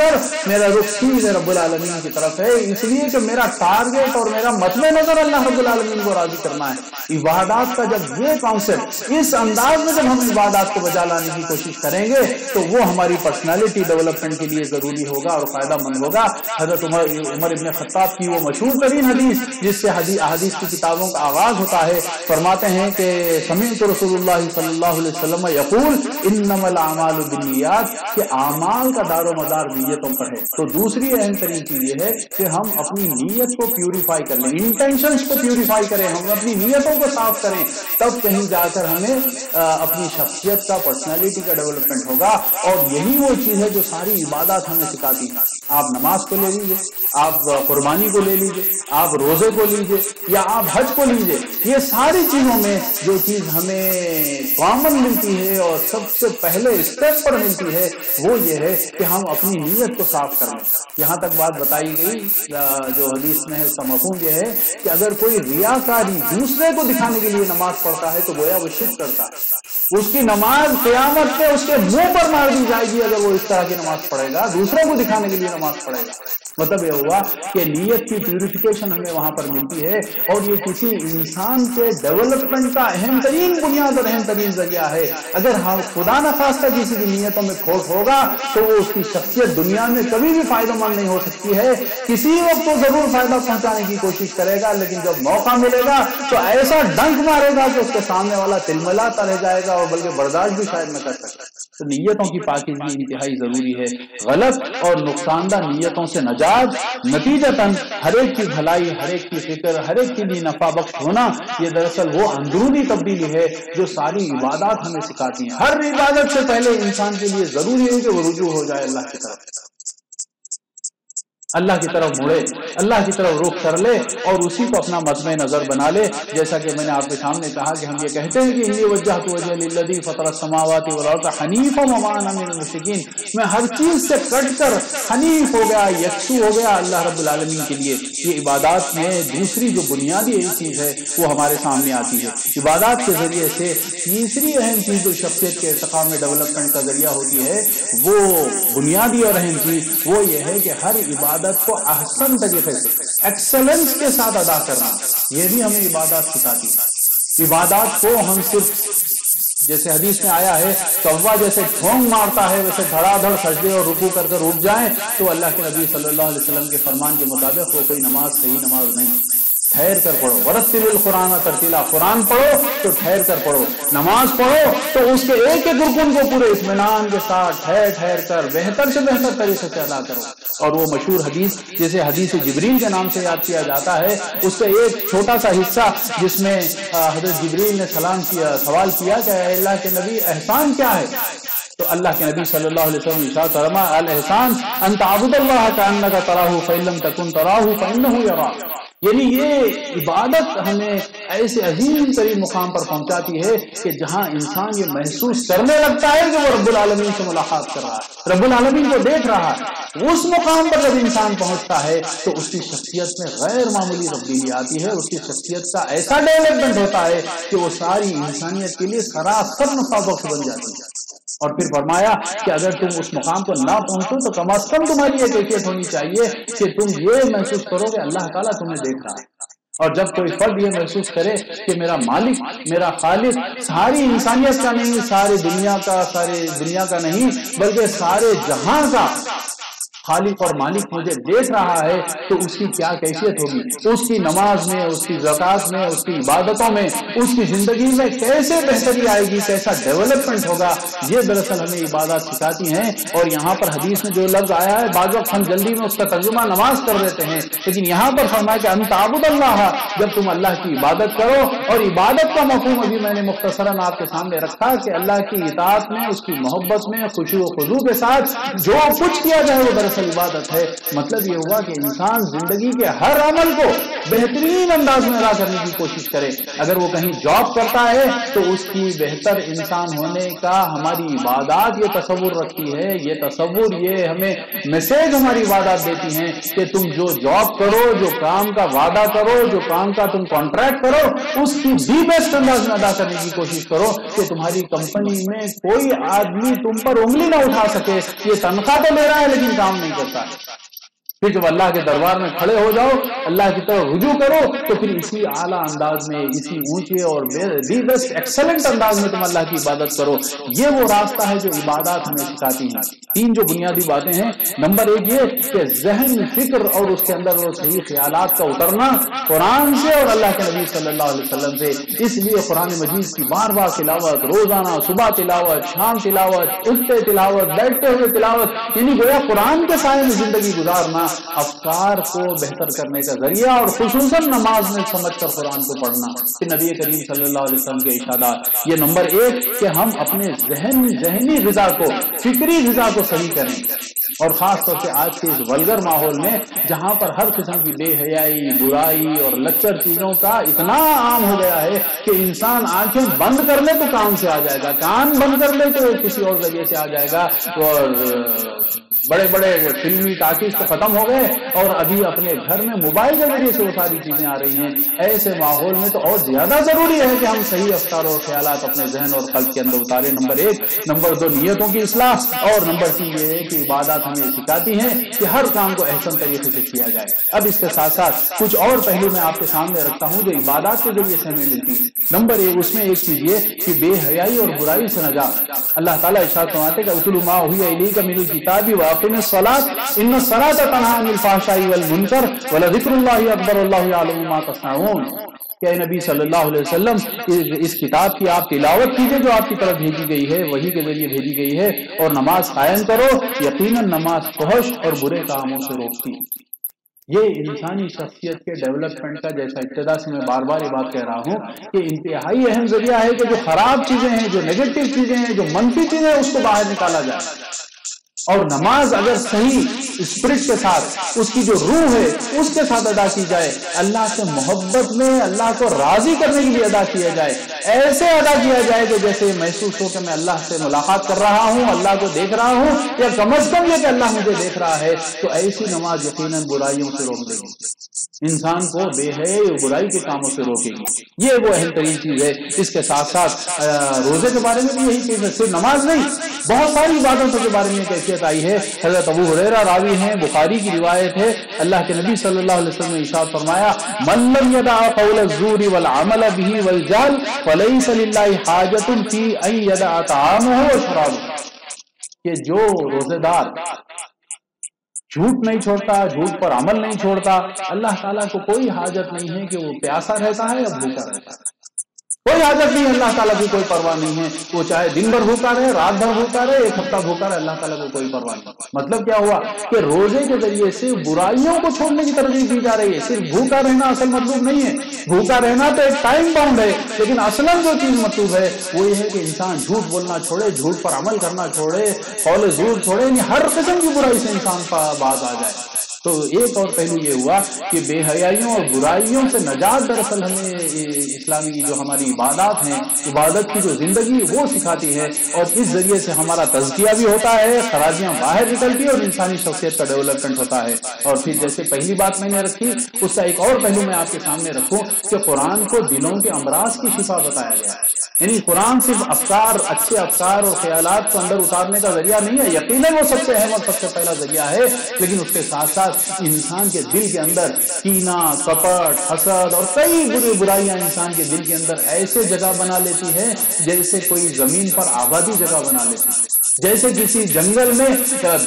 میرا رخ سیدھے رب العالمین کی طرف ہے، اس لیے کہ میرا ٹارگیٹ اور میرا مطلع نظر اللہ رب العالمین کو راضی کرنا ہے۔ عبادات کا جب یہ کانسیپٹ اس انداز میں جب ہم عبادات کو بجا لانے کی کوشش کریں گے تو وہ ہماری پرسنالٹی ڈیولپمنٹ کے لیے ضروری ہوگا اور فائدہ مند ہوگا۔ حضرت عمر ابن خطاب کی وہ مشہور ترین حدیث جس سے احادیث کی کتابوں کا آغاز ہوتا ہے، فرماتے ہیں کہ سمعت رسول اللہ صلی اللہ علیہ وسلم یقول انما الاعمال بالنیات، کہ اعمال کا دار و مدار نیتوں پر ہے۔ تو دوسری اہم ترین چیز یہ ہے کہ ہم اپنی نیت کو پیوریفائی کر لیں، انٹینشنز کو پیوریفائی کریں، ہم اپنی نیتوں کو صاف کریں، تب کہیں جا کر ہمیں اپنی شخصیت کا، پرسنالٹی کا ڈیولپمنٹ ہوگا۔ اور یہی وہ چیز ہے جو ساری عبادات ہمیں سکھاتی ہے۔ آپ نماز کو لے لیجئے، آپ قربانی کو لے لیجئے، آپ روزے کو لیجئے یا آپ حج کو لیجئے، یہ ساری چیزوں میں جو چیز ہمیں کامن ملتی ہے اور سب سے پہلے اسٹیپ پر ملتی ہے وہ یہ ہے کہ ہم اپنی نیت کو صاف کر لیں۔ یہاں تک بات بتائی گئی جو حدیث میں ہے، اس کا مفہوم یہ ہے کہ اگر کوئی ریاکاری دوسرے کو دکھانے کے لیے نماز پڑھتا ہے تو گویا وہ شرک کرتا ہے، اس کی نماز قیامت میں اس کے منہ پر مار دی جائے گی اگر وہ اس طرح کی نماز پڑھے گا، دوسروں کو دکھانے کے لیے نماز پڑھے گا۔ مطلب یہ ہوا کہ نیت کی پیوریفیکیشن ہمیں وہاں پر ملتی ہے، اور یہ کسی انسان کے ڈیولپمنٹ کا اہم ترین بنیاد اور اہم ترین ذریعہ ہے۔ اگر ہم خدا نخواستہ کسی کی نیتوں میں کھوٹ ہوگا تو وہ اس کی شخصیت دنیا میں کبھی بھی فائدہ مند نہیں ہو سکتی ہے۔ کسی وقت تو ضرور فائدہ پہنچانے کی کوشش کرے گا، لیکن جب موقع ملے گا تو ایسا ڈنک مارے گا کہ اس کے سامنے والا تلملاتا رہ جائے گا اور بلکہ برداشت بھی شاید نہ کر سکے۔ تو نیتوں کی پاکیزگی انتہائی ضروری ہے۔ غلط اور نقصان دہ نیتوں سے نجات، نتیجتاً ہر ایک کی بھلائی، ہر ایک کی فکر، ہر ایک کے لیے نفع بخش ہونا، یہ دراصل وہ اندرونی تبدیلی ہے جو ساری عبادات ہمیں سکھاتی ہیں۔ ہر عبادت سے پہلے انسان کے لیے ضروری ہے کہ وہ رجوع ہو جائے اللہ کی طرف، اللہ کی طرف مڑے، اللہ کی طرف رخ کر لے اور اسی کو اپنا مطمع نظر بنا لے۔ جیسا کہ میں نے آپ کے سامنے کہا کہ ہم یہ کہتے ہیں کہ انی وجہت وجہی للذی فطر السماوات والارض حنیفا وما انا من المشرکین، میں ہر چیز سے کٹ کر حنیف ہو گیا، یکسو ہو گیا اللہ رب العالمین کے لیے۔ یہ عبادات میں دوسری جو بنیادی چیز ہے وہ ہمارے سامنے آتی ہے۔ عبادات کے ذریعے سے تیسری اہم چیز جو شخصیت کے ارتقاء میں ڈیولپمنٹ کا ذریعہ ہوتی ہے، وہ بنیادی اور اہم چیز وہ یہ ہے کہ ہر عبادت کو احسن طریقے سے، ایکسلنس کے ساتھ ادا کرنا، یہ بھی ہمیں عبادات سکھاتی ہے۔ عبادات کو ہم صرف جیسے حدیث میں آیا ہے کوا جیسے ٹھونگ مارتا ہے ویسے دھڑا دھڑ سجدے اور رکوع کر اٹھ جائیں، تو اللہ کے نبی صلی اللہ علیہ وسلم کے فرمان کے مطابق وہ کوئی نماز صحیح نماز نہیں۔ ٹھہر کر پڑھو، ورتل القرآن ترتیلا، قرآن پڑھو تو ٹھہر کر پڑھو، نماز پڑھو تو اس کے ایک ایک رکن کو پورے اطمینان کے ساتھ ٹھہر کر بہتر سے بہتر طریقے سے ادا کرو۔ اور وہ مشہور حدیث جسے حدیث جبریل کے نام سے یاد کیا جاتا ہے، اس کا ایک چھوٹا سا حصہ جس میں حضرت جبریل نے سوال کیا کہ اے اللہ کے نبی احسان کیا ہے؟ تو اللہ کے نبی صلی اللہ علیہ وسلم ارشاد فرمایا الاحسان ان تعبد اللہ کانک تراہ فان لم تکن تراہ فانہ یراک، یعنی یہ عبادت ہمیں ایسے عظیم ترین مقام پر پہنچاتی ہے کہ جہاں انسان یہ محسوس کرنے لگتا ہے کہ وہ رب العالمین سے ملاقات کر رہا ہے، رب العالمین کو دیکھ رہا ہے۔ اس مقام پر جب انسان پہنچتا ہے تو اس کی شخصیت میں غیر معمولی تبدیلی آتی ہے، اس کی شخصیت کا ایسا ڈیولپمنٹ ہوتا ہے کہ وہ ساری انسانیت کے لیے سراسر نفع بخش بن جاتی ہے۔ اور پھر فرمایا کہ اگر تم اس مقام پر نہ پہنچو تو کم از کم تمہاری یہ کیفیت ہونی چاہیے کہ تم یہ محسوس کرو کہ اللہ تعالیٰ تمہیں دیکھ رہا ہے۔ اور جب کوئی فرد یہ محسوس کرے کہ میرا مالک، میرا خالق ساری انسانیت کا نہیں، ساری دنیا کا نہیں بلکہ سارے جہاں کا خالق اور مالک مجھے دیکھ رہا ہے، تو اس کی کیا کیفیت ہوگی، اس کی نماز میں، اس کی زکوٰۃ میں، اس کی عبادتوں میں، اس کی زندگی میں کیسے بہتری آئے گی، کیسا ڈیولپمنٹ ہوگا۔ یہ دراصل ہمیں عبادات سکھاتی ہیں۔ اور یہاں پر حدیث میں جو لفظ آیا ہے بعض وقت ہم جلدی میں اس کا ترجمہ نماز کر دیتے ہیں، لیکن یہاں پر فرمایا کہ ان تعبد اللہ، جب تم اللہ کی عبادت کرو، اور عبادت کا مفہوم ابھی میں نے مختصراً آپ کے سامنے رکھا کہ اللہ کی اطاعت میں، اس کی محبت میں، خشوع و خضوع کے ساتھ جو کچھ کیا جائے وہ عبادت ہے۔ مطلب یہ ہوا کہ انسان زندگی کے ہر عمل کو بہترین انداز میں ادا کرنے کی کوشش کرے۔ اگر وہ کہیں جاب کرتا ہے تو اس کی بہتر انسان ہونے کا ہماری عبادات یہ تصور رکھتی ہے، یہ ہمیں میسج ہماری عبادات دیتی ہیں کہ تم جو جاب کرو، جو کام کا وعدہ کرو، جو کام کا تم کانٹریکٹ کرو، اس کی بھی بیسٹ انداز میں ادا کرنے کی کوشش کرو کہ تمہاری کمپنی میں کوئی آدمی تم پر انگلی نہ اٹھا سکے۔ یہ تنخواہ تو لے رہا ہے لیکن کام نہیں کرتا ہے۔ پھر جب اللہ کے دربار میں کھڑے ہو جاؤ، اللہ کی طرف رجوع کرو، تو پھر اسی اعلیٰ انداز میں، اسی اونچے اور دی بیسٹ ایکسلنٹ انداز میں تم اللہ کی عبادت کرو۔ یہ وہ راستہ ہے جو عبادات ہمیں سکھاتی ہیں۔ تین جو بنیادی باتیں ہیں، نمبر ایک یہ کہ ذہن، فکر اور اس کے اندر وہ صحیح خیالات کا اترنا قرآن سے اور اللہ کے نبی صلی اللہ علیہ وسلم سے۔ اس لیے قرآن مجید کی بار بار تلاوت، روزانہ صبح تلاوت، شام تلاوت، اٹھتے تلاوت، بیٹھتے ہوئے تلاوت، یعنی گویا قرآن کے سائے میں زندگی گزارنا افکار کو بہتر کرنے کا ذریعہ، اور خصوصاً نماز میں سمجھ کر قرآن کو پڑھنا کہ نبی کریم صلی اللہ علیہ وسلم کے ارشادات۔ یہ نمبر ایک کہ ہم اپنے ذہنی غذا کو، فکری غذا کو صحیح کریں، اور خاص طور سے آج کے اس ولگر ماحول میں جہاں پر ہر قسم کی بے حیائی، برائی اور لچر چیزوں کا اتنا عام ہو گیا ہے کہ انسان آنکھیں بند کر لے تو کام سے آ جائے گا، کان بند کر لے تو کسی اور ذریعے سے آ جائے گا، اور بڑے بڑے فلمی ٹاکیز تو ختم ہو گئے اور ابھی اپنے گھر میں موبائل کے ذریعے سے وہ ساری چیزیں آ رہی ہیں۔ ایسے ماحول میں تو اور زیادہ ضروری ہے کہ ہم صحیح افکار اور خیالات اپنے ذہن اور قلب کے اندر اتاریں، نمبر ایک۔ نمبر دو، نیتوں کی اصلاح، اور نمبر تین یہ ہے کہ عبادات ہمیں سکھاتی ہیں کہ ہر کام کو احسن طریقے سے کیا جائے۔ اب اس کے ساتھ ساتھ کچھ اور پہلو میں آپ کے سامنے رکھتا ہوں جو عبادات کے ذریعے سے ہمیں ملتی ہے۔ نمبر ایک، اس میں ایک چیز یہ کہ بے حیائی اور برائی سے نجات۔ اللہ تعالیٰ ارشاد فرماتے ہیں کہ اتل ما اوحی الیک من الکتاب واقم الصلاۃ ان الصلاۃ تنہی عن الفحشاء والمنکر ولذکر اللہ اکبر واللہ یعلم ما تصنعون۔ کہ اے نبی صلی اللہ علیہ وسلم اس کتاب کی آپ تلاوت کیجئے جو آپ کی طرف بھیجی گئی ہے، وحی کے ذریعے بھیجی گئی ہے، اور نماز قائم کرو، یقیناً نماز فحش اور برے کاموں سے روکتی۔ یہ انسانی شخصیت کے ڈیولپمنٹ کا، جیسا ابتدا سے میں بار بار یہ بات کہہ رہا ہوں کہ انتہائی اہم ذریعہ ہے کہ جو خراب چیزیں ہیں، جو نیگیٹو چیزیں ہیں، جو منفی چیزیں ہیں، اس کو باہر نکالا جائے۔ اور نماز اگر صحیح اسپرٹ کے ساتھ، اس کی جو روح ہے اس کے ساتھ ادا کی جائے، اللہ سے محبت میں، اللہ کو راضی کرنے کے لیے ادا کیا جائے، ایسے ادا کیا جائے کہ جیسے محسوس ہو کہ میں اللہ سے ملاقات کر رہا ہوں، اللہ کو دیکھ رہا ہوں، یا کم از کم یہ کہ اللہ مجھے دیکھ رہا ہے، تو ایسی نماز یقیناً برائیوں سے روک دے گی، انسان کو بے حیائی اور برائی کے کاموں سے روکے گی۔ یہ وہ اہم ترین چیز ہے۔ اس کے ساتھ ساتھ روزے کے بارے میں بھی یہی چیز ہے، صرف نماز نہیں، بہت ساری عبادتوں کے بارے میں کیفیت آئی ہے۔ حضرت ابو ہریرہ راوی ہیں، بخاری کی روایت ہے، اللہ کے نبی صلی اللہ علیہ وسلم نے ارشاد فرمایا من لم یدع قول الزور والعمل به والجهل فليس لله حاجة في ان يدع طعامه وشرابه، کہ جو روزے دار جھوٹ نہیں چھوڑتا، جھوٹ پر عمل نہیں چھوڑتا، اللہ تعالیٰ کو کوئی حاجت نہیں ہے کہ وہ پیاسا رہتا ہے یا بھوکا رہتا ہے۔ کوئی حاجت نہیں، اللہ تعالیٰ کی کوئی پرواہ نہیں ہے، وہ چاہے دن بھر بھوکا رہے، رات بھر بھوکا رہے، ایک ہفتہ بھوکا رہے، اللہ تعالیٰ کو کوئی پرواہ نہیں۔ مطلب کیا ہوا کہ روزے کے ذریعے سے برائیوں کو چھوڑنے کی ترغیب دی جا رہی ہے۔ صرف بھوکا رہنا اصل مطلوب نہیں ہے، بھوکا رہنا تو ایک ٹائم باؤنڈ ہے، لیکن اصلاً جو چیز مطلوب ہے وہ یہ ہے کہ انسان جھوٹ بولنا چھوڑے، جھوٹ پر عمل کرنا چھوڑے، قول زور چھوڑے، یعنی ہر قسم کی برائی سے انسان باز آ جائے۔ تو ایک اور پہلو یہ ہوا کہ بے حیائیوں اور برائیوں سے نجات دراصل ہمیں اسلامی کی جو ہماری عبادات ہیں، عبادت کی جو زندگی وہ سکھاتی ہے، اور اس ذریعے سے ہمارا تزکیہ بھی ہوتا ہے، خراجیاں باہر نکلتی ہے اور انسانی شخصیت کا ڈیولپمنٹ ہوتا ہے۔ اور پھر جیسے پہلی بات میں نے رکھی، اس کا ایک اور پہلو میں آپ کے سامنے رکھوں کہ قرآن کو دلوں کے امراض کی شفا بتایا گیا ہے۔ یعنی قرآن صرف افکار، اچھے افکار اور خیالات کو اندر اتارنے کا ذریعہ نہیں ہے، یقیناً وہ سب سے اہم اور سب سے پہلا ذریعہ ہے، لیکن اس کے ساتھ ساتھ انسان کے دل کے اندر کینہ، کپٹ، حسد اور کئی برائیاں انسان کے دل کے اندر ایسے جگہ بنا لیتی ہے جیسے کوئی زمین پر آبادی جگہ بنا لیتی ہے، جیسے کسی جنگل میں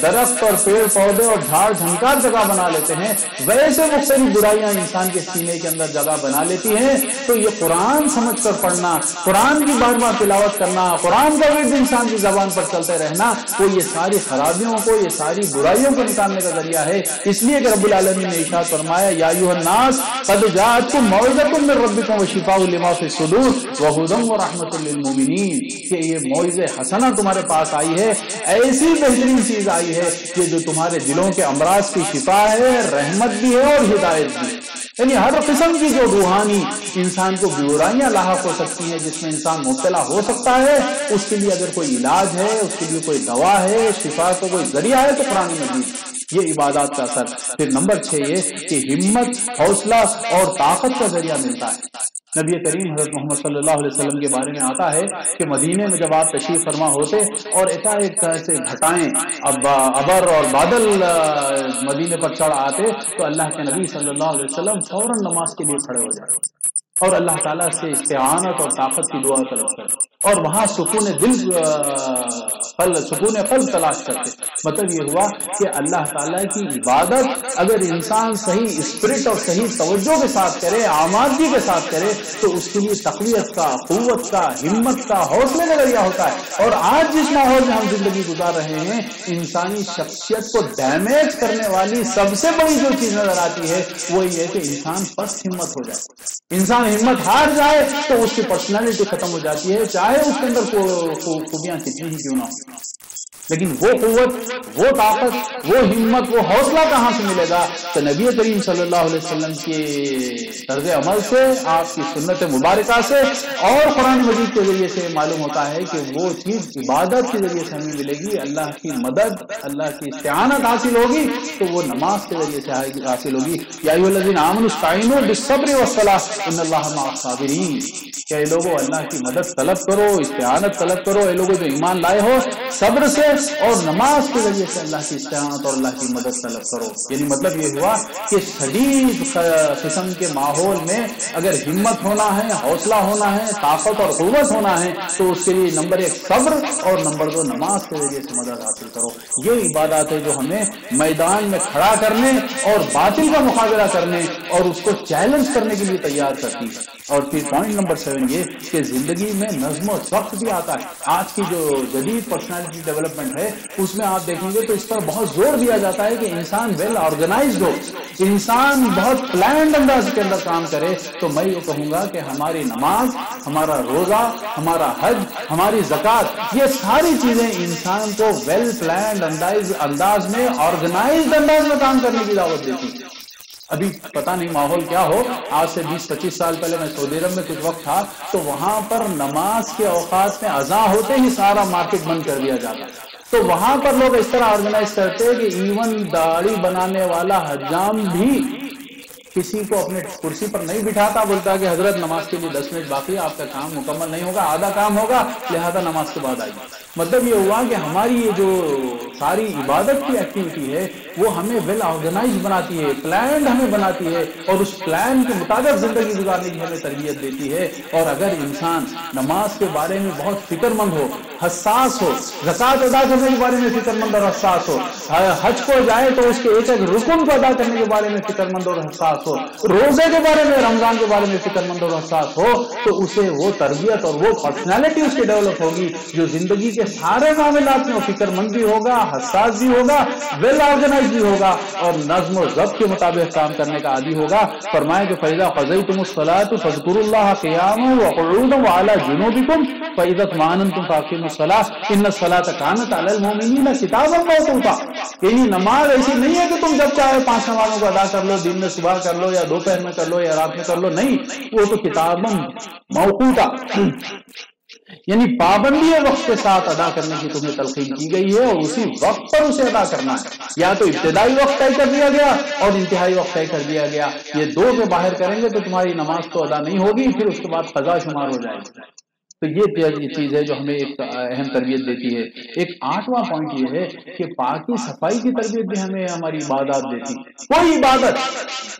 درخت اور پیڑ پودے اور جھاڑ جھنکار جگہ بنا لیتے ہیں، ویسے مختلف برائیاں انسان کے سینے کے اندر جگہ بنا لیتی ہیں۔ تو یہ قرآن سمجھ کر پڑھنا، قرآن کی بار بار تلاوت کرنا، قرآن کا ورد انسان کی زبان پر چلتے رہنا، وہ یہ ساری خرابیوں کو، یہ ساری برائیوں کو نکالنے کا ذریعہ ہے۔ اس لیے کہ رب العالمین نے ارشاد فرمایا، یا ایھا الناس قد جاءتکم موعظۃ من ربکم وشفاء لما فی الصدور وہدی ورحمۃ للمؤمنین، کہ یہ موعظہ حسنہ تمہارے پاس آئی ہے، ایسی بہترین چیز آئی ہے کہ جو تمہارے دلوں کے امراض کی شفا ہے، رحمت بھی ہے اور ہدایت بھی ہے۔ یعنی ہر قسم کی جو روحانی انسان کو برائیاں لاحق ہو سکتی ہیں، جس میں انسان مبتلا ہو سکتا ہے، اس کے لیے اگر کوئی علاج ہے، اس کے لیے کوئی دوا ہے، شفا کا کوئی ذریعہ ہے تو قرآن مجید، یہ عبادات کا اثر۔ پھر نمبر 6 یہ کہ ہمت، حوصلہ اور طاقت کا ذریعہ ملتا ہے۔ نبی کریم حضرت محمد صلی اللہ علیہ وسلم کے بارے میں آتا ہے کہ مدینے میں جب آپ تشریف فرما ہوتے اور ایک سے گھٹائیں، ابر اور بادل مدینے پر چڑھ آتے، تو اللہ کے نبی صلی اللہ علیہ وسلم فوراً نماز کے لیے کھڑے ہو جاتے اور اللہ تعالیٰ سے استعانت اور طاقت کی دعا طلب کرتے، اور وہاں سکون قلب تلاش کرتے۔ مطلب یہ ہوا کہ اللہ تعالیٰ کی عبادت اگر انسان صحیح اسپرٹ اور صحیح توجہ کے ساتھ کرے، آمادگی کے ساتھ کرے، تو اس کے لیے تقویت کا، قوت کا، ہمت کا، حوصلے کا ذریعہ ہوتا ہے۔ اور آج جس ماحول میں ہم زندگی گزار رہے ہیں، انسانی شخصیت کو ڈیمیج کرنے والی سب سے بڑی جو چیز نظر آتی ہے وہ یہ ہے کہ انسان پست ہمت ہو جائے، انسان ہمت ہار جائے تو اس کی پرسنالٹی ختم ہو جاتی ہے، چاہے اس کے اندر خوبیاں کتنی ہی کیوں نہ ہو۔ لیکن وہ قوت، وہ طاقت، وہ ہمت، وہ حوصلہ کہاں سے ملے گا؟ تو نبی کریم صلی اللہ علیہ وسلم کے طرز عمل سے، آپ کی سنت مبارکہ سے اور قرآن مجید کے ذریعے سے معلوم ہوتا ہے کہ وہ چیز عبادت کے ذریعے سے ہمیں ملے گی، اللہ کی مدد، اللہ کی استعانت حاصل ہوگی تو وہ نماز کے ذریعے سے حاصل ہوگی۔ یا ایھا الذین آمنوا استعینوا بالصبر والصلاۃ ان اللہ مع الصابرین، کہ اے لوگوں اللہ کی مدد طلب کرو، استعانت طلب کرو، اے لوگوں جو ایمان لائے ہو، صبر سے اور نماز کے ذریعے سے اللہ کی استعانت اور اللہ کی مدد طلب کرو۔ یعنی مطلب یہ ہوا کہ شدید قسم کے ماحول میں اگر ہمت ہونا ہے، حوصلہ ہونا ہے، طاقت اور قوت ہونا ہے، تو اس کے لیے نمبر 1 صبر اور نمبر 2 نماز کے ذریعے سے مدد حاصل کرو۔ یہ عبادات ہے جو ہمیں میدان میں کھڑا کرنے اور باطل کا مقابلہ کرنے اور اس کو چیلنج کرنے کے لیے تیار کرتی ہے۔ اور پھر پوائنٹ نمبر 7 یہ کہ زندگی میں نظم و ضبط بھی آتا ہے۔ آج کی جو جدید پرسنالٹی ڈیولپمنٹ ہے اس میں آپ دیکھیں گے تو اس پر بہت زور دیا جاتا ہے کہ انسان ویل آرگنائزڈ ہو، انسان بہت پلانڈ انداز کے اندر کام کرے۔ تو میں یہ کہوں گا کہ ہماری نماز، ہمارا روزہ، ہمارا حج، ہماری زکوٰۃ، یہ ساری چیزیں انسان کو ویل پلانڈ انداز میں، آرگنائزڈ انداز میں کام کرنے کی دعوت دیتی ہے۔ ابھی پتہ نہیں ماحول کیا ہو، آج سے 20-25 سال پہلے میں سعودی عرب میں کچھ وقت تھا تو وہاں پر نماز کے اوقات میں اذان ہوتے ہی سارا مارکیٹ بند کر دیا جاتا، تو وہاں پر لوگ اس طرح آرگنائز کرتے کہ ایون داڑھی بنانے والا حجام بھی کسی کو اپنے کرسی پر نہیں بٹھاتا، بولتا کہ حضرت نماز کے لیے 10 منٹ باقی ہے، آپ کا کام مکمل نہیں ہوگا، آدھا کام ہوگا، لہذا نماز کے بعد آئیے۔ مطلب یہ ہوا کہ ہماری یہ جو ساری عبادت کی ایکٹیویٹی ہے وہ ہمیں ویل آرگنائز بناتی ہے، پلانڈ ہمیں بناتی ہے، اور اس پلان کے مطابق زندگی گزارنے کی ہمیں تربیت دیتی ہے۔ اور اگر انسان نماز کے بارے میں بہت فکر مند ہو، حساس ہو، زکوٰۃ ادا کرنے کے بارے میں فکر مند اور حساس ہو، حج کو جائے تو اس کے ایک ایک رکن کو ادا کرنے کے بارے میں فکر مند اور حساس ہو، روزے کے بارے میں، رمضان کے بارے میں فکر مند اور حساس ہو، تو اسے وہ تربیت اور وہ پرسنالٹی اس کی ڈیولپ ہوگی جو زندگی کے سارے معاملات میں فکر مند بھی ہوگا، حساس بھی ہوگا، ویل آرگنائز بھی ہوگا، اور نظم و ضبط کے مطابق کام کرنے کا عادی ہوگا۔ فرمایا کہ فَإِذَا قَضَيْتُمُ الصَّلَاةَ فاذكروا اللَّهَ قِيَامًا وَقُعُودًا وَعَلَى جُنُوبِكُمْ فَإِذَا اطْمَأْنَنْتُمْ فَأَقِيمُوا الصَّلَاةَ إِنَّ الصَّلَاةَ كَانَتْ عَلَى الْمُؤْمِنِينَ كِتَابًا مَّوْقُوتًا۔ یعنی نماز ایسی نہیں ہے کہ تم جب چاہے 5 نمازوں کو ادا کر لو، دن میں صبح کر لو یا دوپہر میں کر لو یا رات میں کر لو، نہیں، وہ تو کتاباً موقوتا، یعنی پابندی وقت کے ساتھ ادا کرنے کی تمہیں تلقین کی گئی ہے، اور اسی وقت پر اسے ادا کرنا ہے۔ یا تو ابتدائی وقت طے کر دیا گیا اور انتہائی وقت طے کر دیا گیا، یہ دو کے باہر کریں گے تو تمہاری نماز تو ادا نہیں ہوگی، پھر اس کے بعد قضا شمار ہو جائے گی۔ تو یہ چیز ہے جو ہمیں ایک اہم تربیت دیتی ہے۔ ایک 8واں پوائنٹ یہ ہے کہ پاکی صفائی کی تربیت بھی ہمیں ہماری عبادات دیتی ہے۔ کوئی عبادت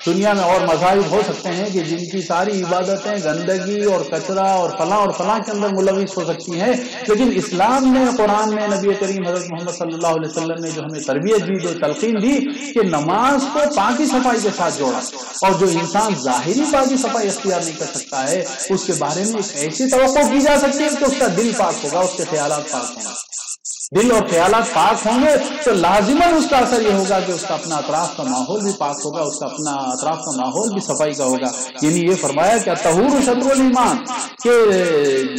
دنیا میں اور مذاہب ہو سکتے ہیں کہ جن کی ساری عبادتیں گندگی اور کچرا اور فلاں کے اندر ملوث ہو سکتی ہیں، لیکن اسلام نے، قرآن میں، نبی کریم حضرت محمد صلی اللہ علیہ وسلم نے جو ہمیں تربیت دی، جو تلقین دی کہ نماز کو پاکی صفائی کے ساتھ جوڑا، اور جو انسان ظاہری پاکی صفائی اختیار نہیں کر سکتا ہے اس کے بارے میں ایک ایسی توقع کی جا سکتی ہے کہ اس کا دل پاک ہوگا، اس کے خیالات پاک ہوں گے۔ دل اور خیالات پاک ہوں گے تو لازماً اس کا اثر یہ ہوگا کہ اس کا اپنا اطراف کا ماحول بھی پاک ہوگا، اس کا اپنا اطراف کا ماحول بھی صفائی کا ہوگا۔ یعنی یہ فرمایا کہ طہور شطر الایمان، کہ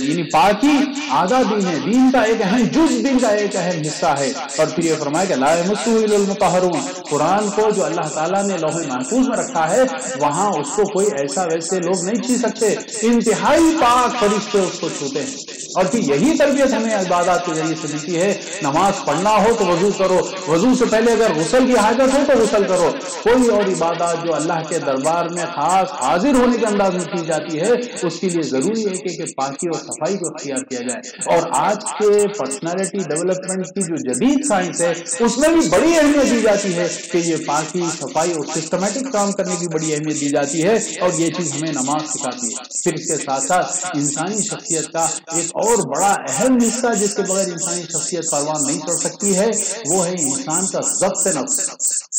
یعنی پاکی آدھا دین ہے، دین کا ایک اہم جز، دین کا ایک اہم حصہ ہے۔ اور پھر یہ فرمایا کہ لا یمسہ الا المطہرون، قرآن کو جو اللہ تعالیٰ نے لوح محفوظ میں رکھا ہے وہاں اس کو کوئی ایسا ویسے لوگ نہیں چھو سکتے، انتہائی پاک فرشتے اس کو چھوتے ہیں۔ اور پھر یہی تربیت ہمیں عبادات کے ذریعے سے ملتی ہے۔ نماز پڑھنا ہو تو وضو کرو، وضو سے پہلے اگر غسل کی حاجت ہو تو غسل کرو۔ کوئی اور عبادات جو اللہ کے دربار میں خاص حاضر ہونے کے انداز میں کی جاتی ہے اس کے لیے ضروری ہے کہ پاکی اور صفائی کو اختیار کیا جائے۔ اور آج کے پرسنالٹی ڈیولپمنٹ کی جو جدید سائنس ہے اس میں بھی بڑی اہمیت دی جاتی ہے کہ یہ پاکی، صفائی اور سسٹمیٹک کام کرنے کی بڑی اہمیت دی جاتی ہے، اور یہ چیز ہمیں نماز سکھاتی ہے۔ پھر اس کے ساتھ ساتھ انسانی شخصیت کا ایک اور بڑا اہم حصہ جس کے بغیر انسانی شخصیت پروان نہیں چڑھ سکتی ہے، وہ ہے انسان کا ضبط نفس۔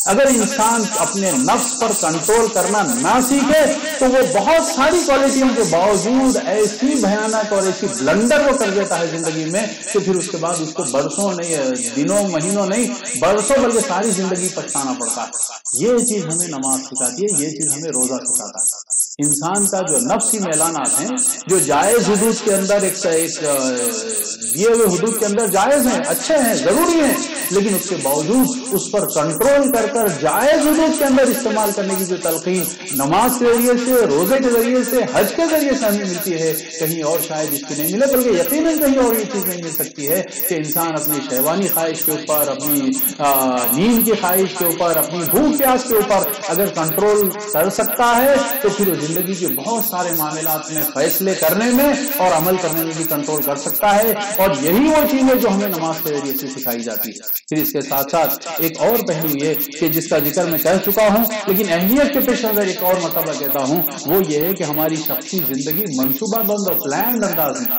اگر انسان اپنے نفس پر کنٹرول کرنا نہ سیکھے تو وہ بہت ساری کوالٹیوں کے باوجود ایسی بھیانک اور ایسی بلنڈر وہ کر دیتا ہے زندگی میں کہ پھر اس کے بعد اس کو برسوں نہیں، دنوں، مہینوں نہیں، برسوں بلکہ ساری زندگی پچھتانا پڑتا ہے۔ یہ چیز ہمیں نماز سکھاتی ہے، یہ چیز ہمیں روزہ سکھاتا ہے۔ انسان کا جو نفسی میلانات ہیں، جو جائز حدود کے اندر ایک دیے ہوئے حدود کے اندر جائز ہیں، اچھے ہیں، ضروری ہیں، لیکن اس کے باوجود اس پر کنٹرول کر جائز حدود کے اندر استعمال کرنے کی جو تلقین نماز کے ذریعے سے، روزے کے ذریعے سے، حج کے ذریعے سے ہمیں ملتی ہے، کہیں اور شاید اس کی نہیں ملے، بلکہ یقیناً کہیں اور یہ چیز نہیں مل سکتی ہے کہ انسان اپنی شہوانی خواہش کے اوپر، اپنی نیند کی خواہش کے اوپر، اپنی بھوک پیاس کے اوپر اگر کنٹرول کر سکتا ہے تو پھر زندگی کے بہت سارے معاملات میں فیصلے کرنے میں اور عمل کرنے میں بھی کنٹرول کر سکتا ہے۔ اور یہی وہ چیز ہے جو ہمیں نماز کے ذریعے سے سکھائی جاتی ہے۔ پھر اس کے ساتھ ساتھ ایک اور پہلو یہ کہ جس کا ذکر میں کہہ چکا ہوں لیکن اہمیت کے پیش نظر ایک اور مرتبہ کہتا ہوں، وہ یہ ہے کہ ہماری شخصی زندگی منصوبہ بند اور پلانڈ انداز میں،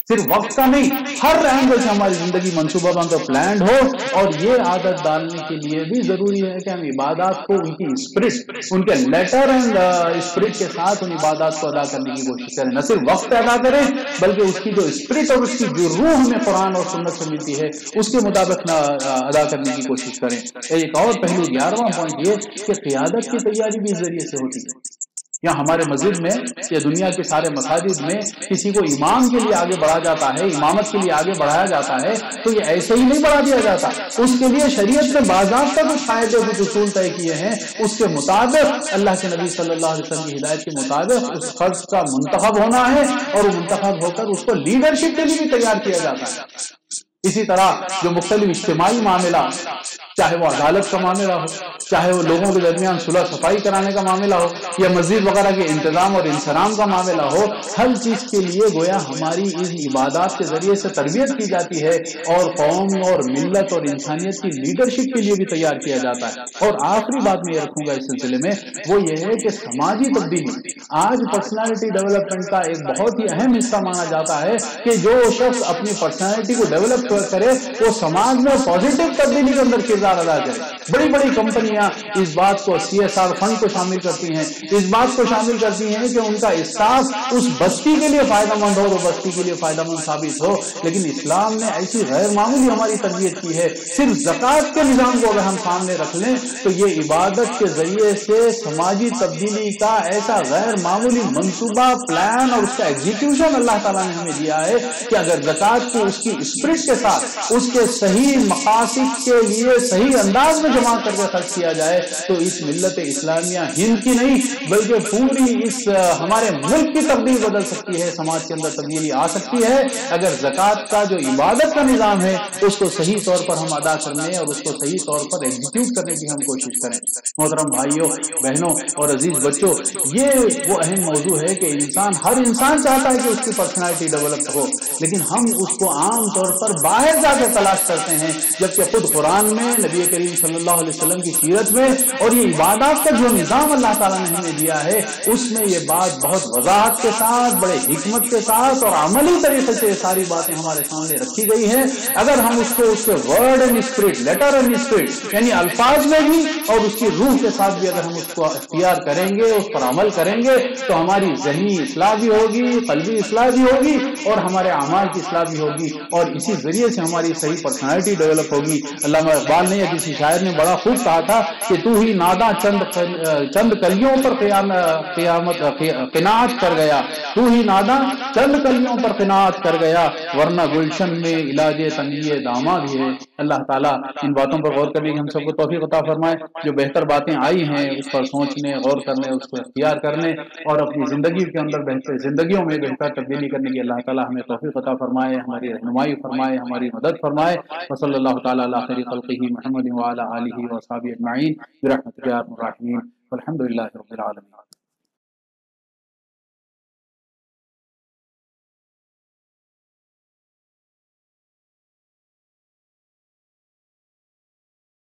صرف وقت کا نہیں، ہر اینگل سے ہماری زندگی منصوبہ بند اور پلانڈ ہو۔ اور یہ عادت ڈالنے کے لیے بھی ضروری ہے کہ ہم عبادات کو ان کی اسپرٹ، ان کے لیٹر اینڈ اسپرٹ کے ساتھ ان عبادات کو ادا کرنے کی کوشش کریں، نہ صرف وقت ادا کریں بلکہ اس کی جو اسپرٹ اور اس کی جو روح ہمیں قرآن اور سنت سے ملتی ہے اس کے مطابق ادا کرنے کی کوشش کریں۔ ایک اور پہلو 11واں پوائنٹ یہ کہ قیادت کی تیاری بھی اس ذریعے سے ہوتی ہے۔ یا ہمارے مسجد میں یا دنیا کے سارے مساجد میں کسی کو امام کے لیے آگے بڑھا جاتا ہے، امامت کے لیے آگے بڑھایا جاتا ہے تو یہ ایسے ہی نہیں بڑھا دیا جاتا، اس کے لیے شریعت نے باضابطہ کچھ قاعدے، کچھ اصول طے کیے ہیں، اس کے مطابق اللہ کے نبی صلی اللہ علیہ وسلم کی ہدایت کے مطابق اس فرد کا منتخب ہونا ہے، اور وہ منتخب ہو کر اس کو لیڈرشپ کے لیے بھی تیار کیا جاتا ہے۔ اسی طرح جو مختلف اجتماعی معاملات چاہے وہ عدالت کا معاملہ ہو، چاہے وہ لوگوں کے درمیان صلح صفائی کرانے کا معاملہ ہو، یا مسجد وغیرہ کے انتظام اور انصرام کا معاملہ ہو، ہر چیز کے لیے گویا ہماری ان عبادات کے ذریعے سے تربیت کی جاتی ہے اور قوم اور ملت اور انسانیت کی لیڈرشپ کے لیے بھی تیار کیا جاتا ہے۔ اور آخری بات میں یہ رکھوں گا اس سلسلے میں، وہ یہ ہے کہ سماجی تبدیلی آج پرسنالٹی ڈیولپمنٹ کا ایک بہت ہی اہم حصہ مانا جاتا ہے کہ جو شخص اپنی پرسنالٹی کو ڈیولپ کرے وہ سماج میں پازیٹیو تبدیلی کے اندر کردار ادا کرے۔ بڑی بڑی کمپنیاں اس بات کو CSR فنڈ کو شامل کرتی ہیں، اس بات کو شامل کرتی ہیں کہ ان کا اسٹاف اس بستی کے لیے فائدہ مند ہو، وہ بستی کے لیے فائدہ مند ثابت ہو۔ لیکن اسلام نے ایسی غیر معمولی ہماری تربیت کی ہے۔ صرف زکوٰۃ کے نظام کو اگر ہم سامنے رکھ لیں تو یہ عبادت کے ذریعے سے سماجی تبدیلی کا ایسا غیر معمولی منصوبہ پلان اور اس کا ایگزیکیوشن اللہ تعالیٰ نے ہمیں دیا ہے کہ اگر زکوٰۃ کو اس کی اسپرٹ کے ساتھ اس کے صحیح مقاصد کے لیے صحیح انداز میں جمع کر کے خرچ کیا جائے تو اس ملت اسلامیہ ہند کی نہیں بلکہ پوری اس ہمارے ملک کی تبدیلی بدل سکتی ہے، سماج کے اندر تبدیلی آ سکتی ہے اگر زکوٰۃ کا جو عبادت کا نظام ہے اس کو صحیح طور پر ہم ادا کرنے اور اس کو صحیح طور پر ایگزیکیوٹ کرنے کی ہم کوشش کریں۔ محترم بھائیوں، بہنوں اور عزیز بچوں، یہ وہ اہم موضوع ہے کہ ہر انسان چاہتا ہے کہ اس کی پرسنالٹی ڈیولپ ہو، لیکن ہم اس کو عام طور پر باہر جا کے تلاش کرتے ہیں، جبکہ خود قرآن میں نبی کریم صلی اللہ علیہ وسلم کی سیرت میں اور یہ عبادات کا جو نظام اللہ تعالیٰ نے ہمیں دیا ہے اس میں یہ بات بہت وضاحت کے ساتھ، بڑے حکمت کے ساتھ اور عملی طریقے سے یہ ساری باتیں ہمارے سامنے رکھی گئی ہیں۔ اگر ہم اس کے word and spirit, letter and spirit, یعنی الفاظ میں بھی اور اس کی روح کے ساتھ بھی اگر ہم اس کو اختیار کریں گے، اس پر عمل کریں گے تو ہماری ذہنی اصلاح بھی ہوگی، قلبی اصلاح بھی ہوگی اور ہمارے اعمال کی اصلاح بھی ہوگی، اور اسی ذریعے سے ہماری صحیح پرسنالٹی ڈیولپ ہوگی۔ علامہ اقبال نے یا کسی شاعر نے بڑا خوب کہا تھا کہ تو ہی ناداں چند کلیوں پر قناعت کر گیا، تو ہی ناداں چند کلیوں پر قناعت کر گیا، ورنہ گلشن میں علاج تنگی داماد بھی ہے۔ اللہ تعالیٰ ان باتوں پر غور کرنے کی ہم سب کو توفیق عطا فرمائے۔ جو بہتر باتیں آئی ہیں اس پر سوچنے، غور کرنے، اس کو اختیار کرنے اور اپنی زندگی کے اندر زندگیوں میں بہتر تبدیلی کرنے کی اللہ تعالیٰ ہمیں توفیق عطا فرمائے، ہماری رہنمائی فرمائے، ہماری مدد فرمائے۔ وصلی اللہ تعالیٰ علی خیر خلقہ محمد وعلی آلہ وصحبہ اجمعین برحمتک یا ارحم الراحمین والحمد للہ رب العالمین۔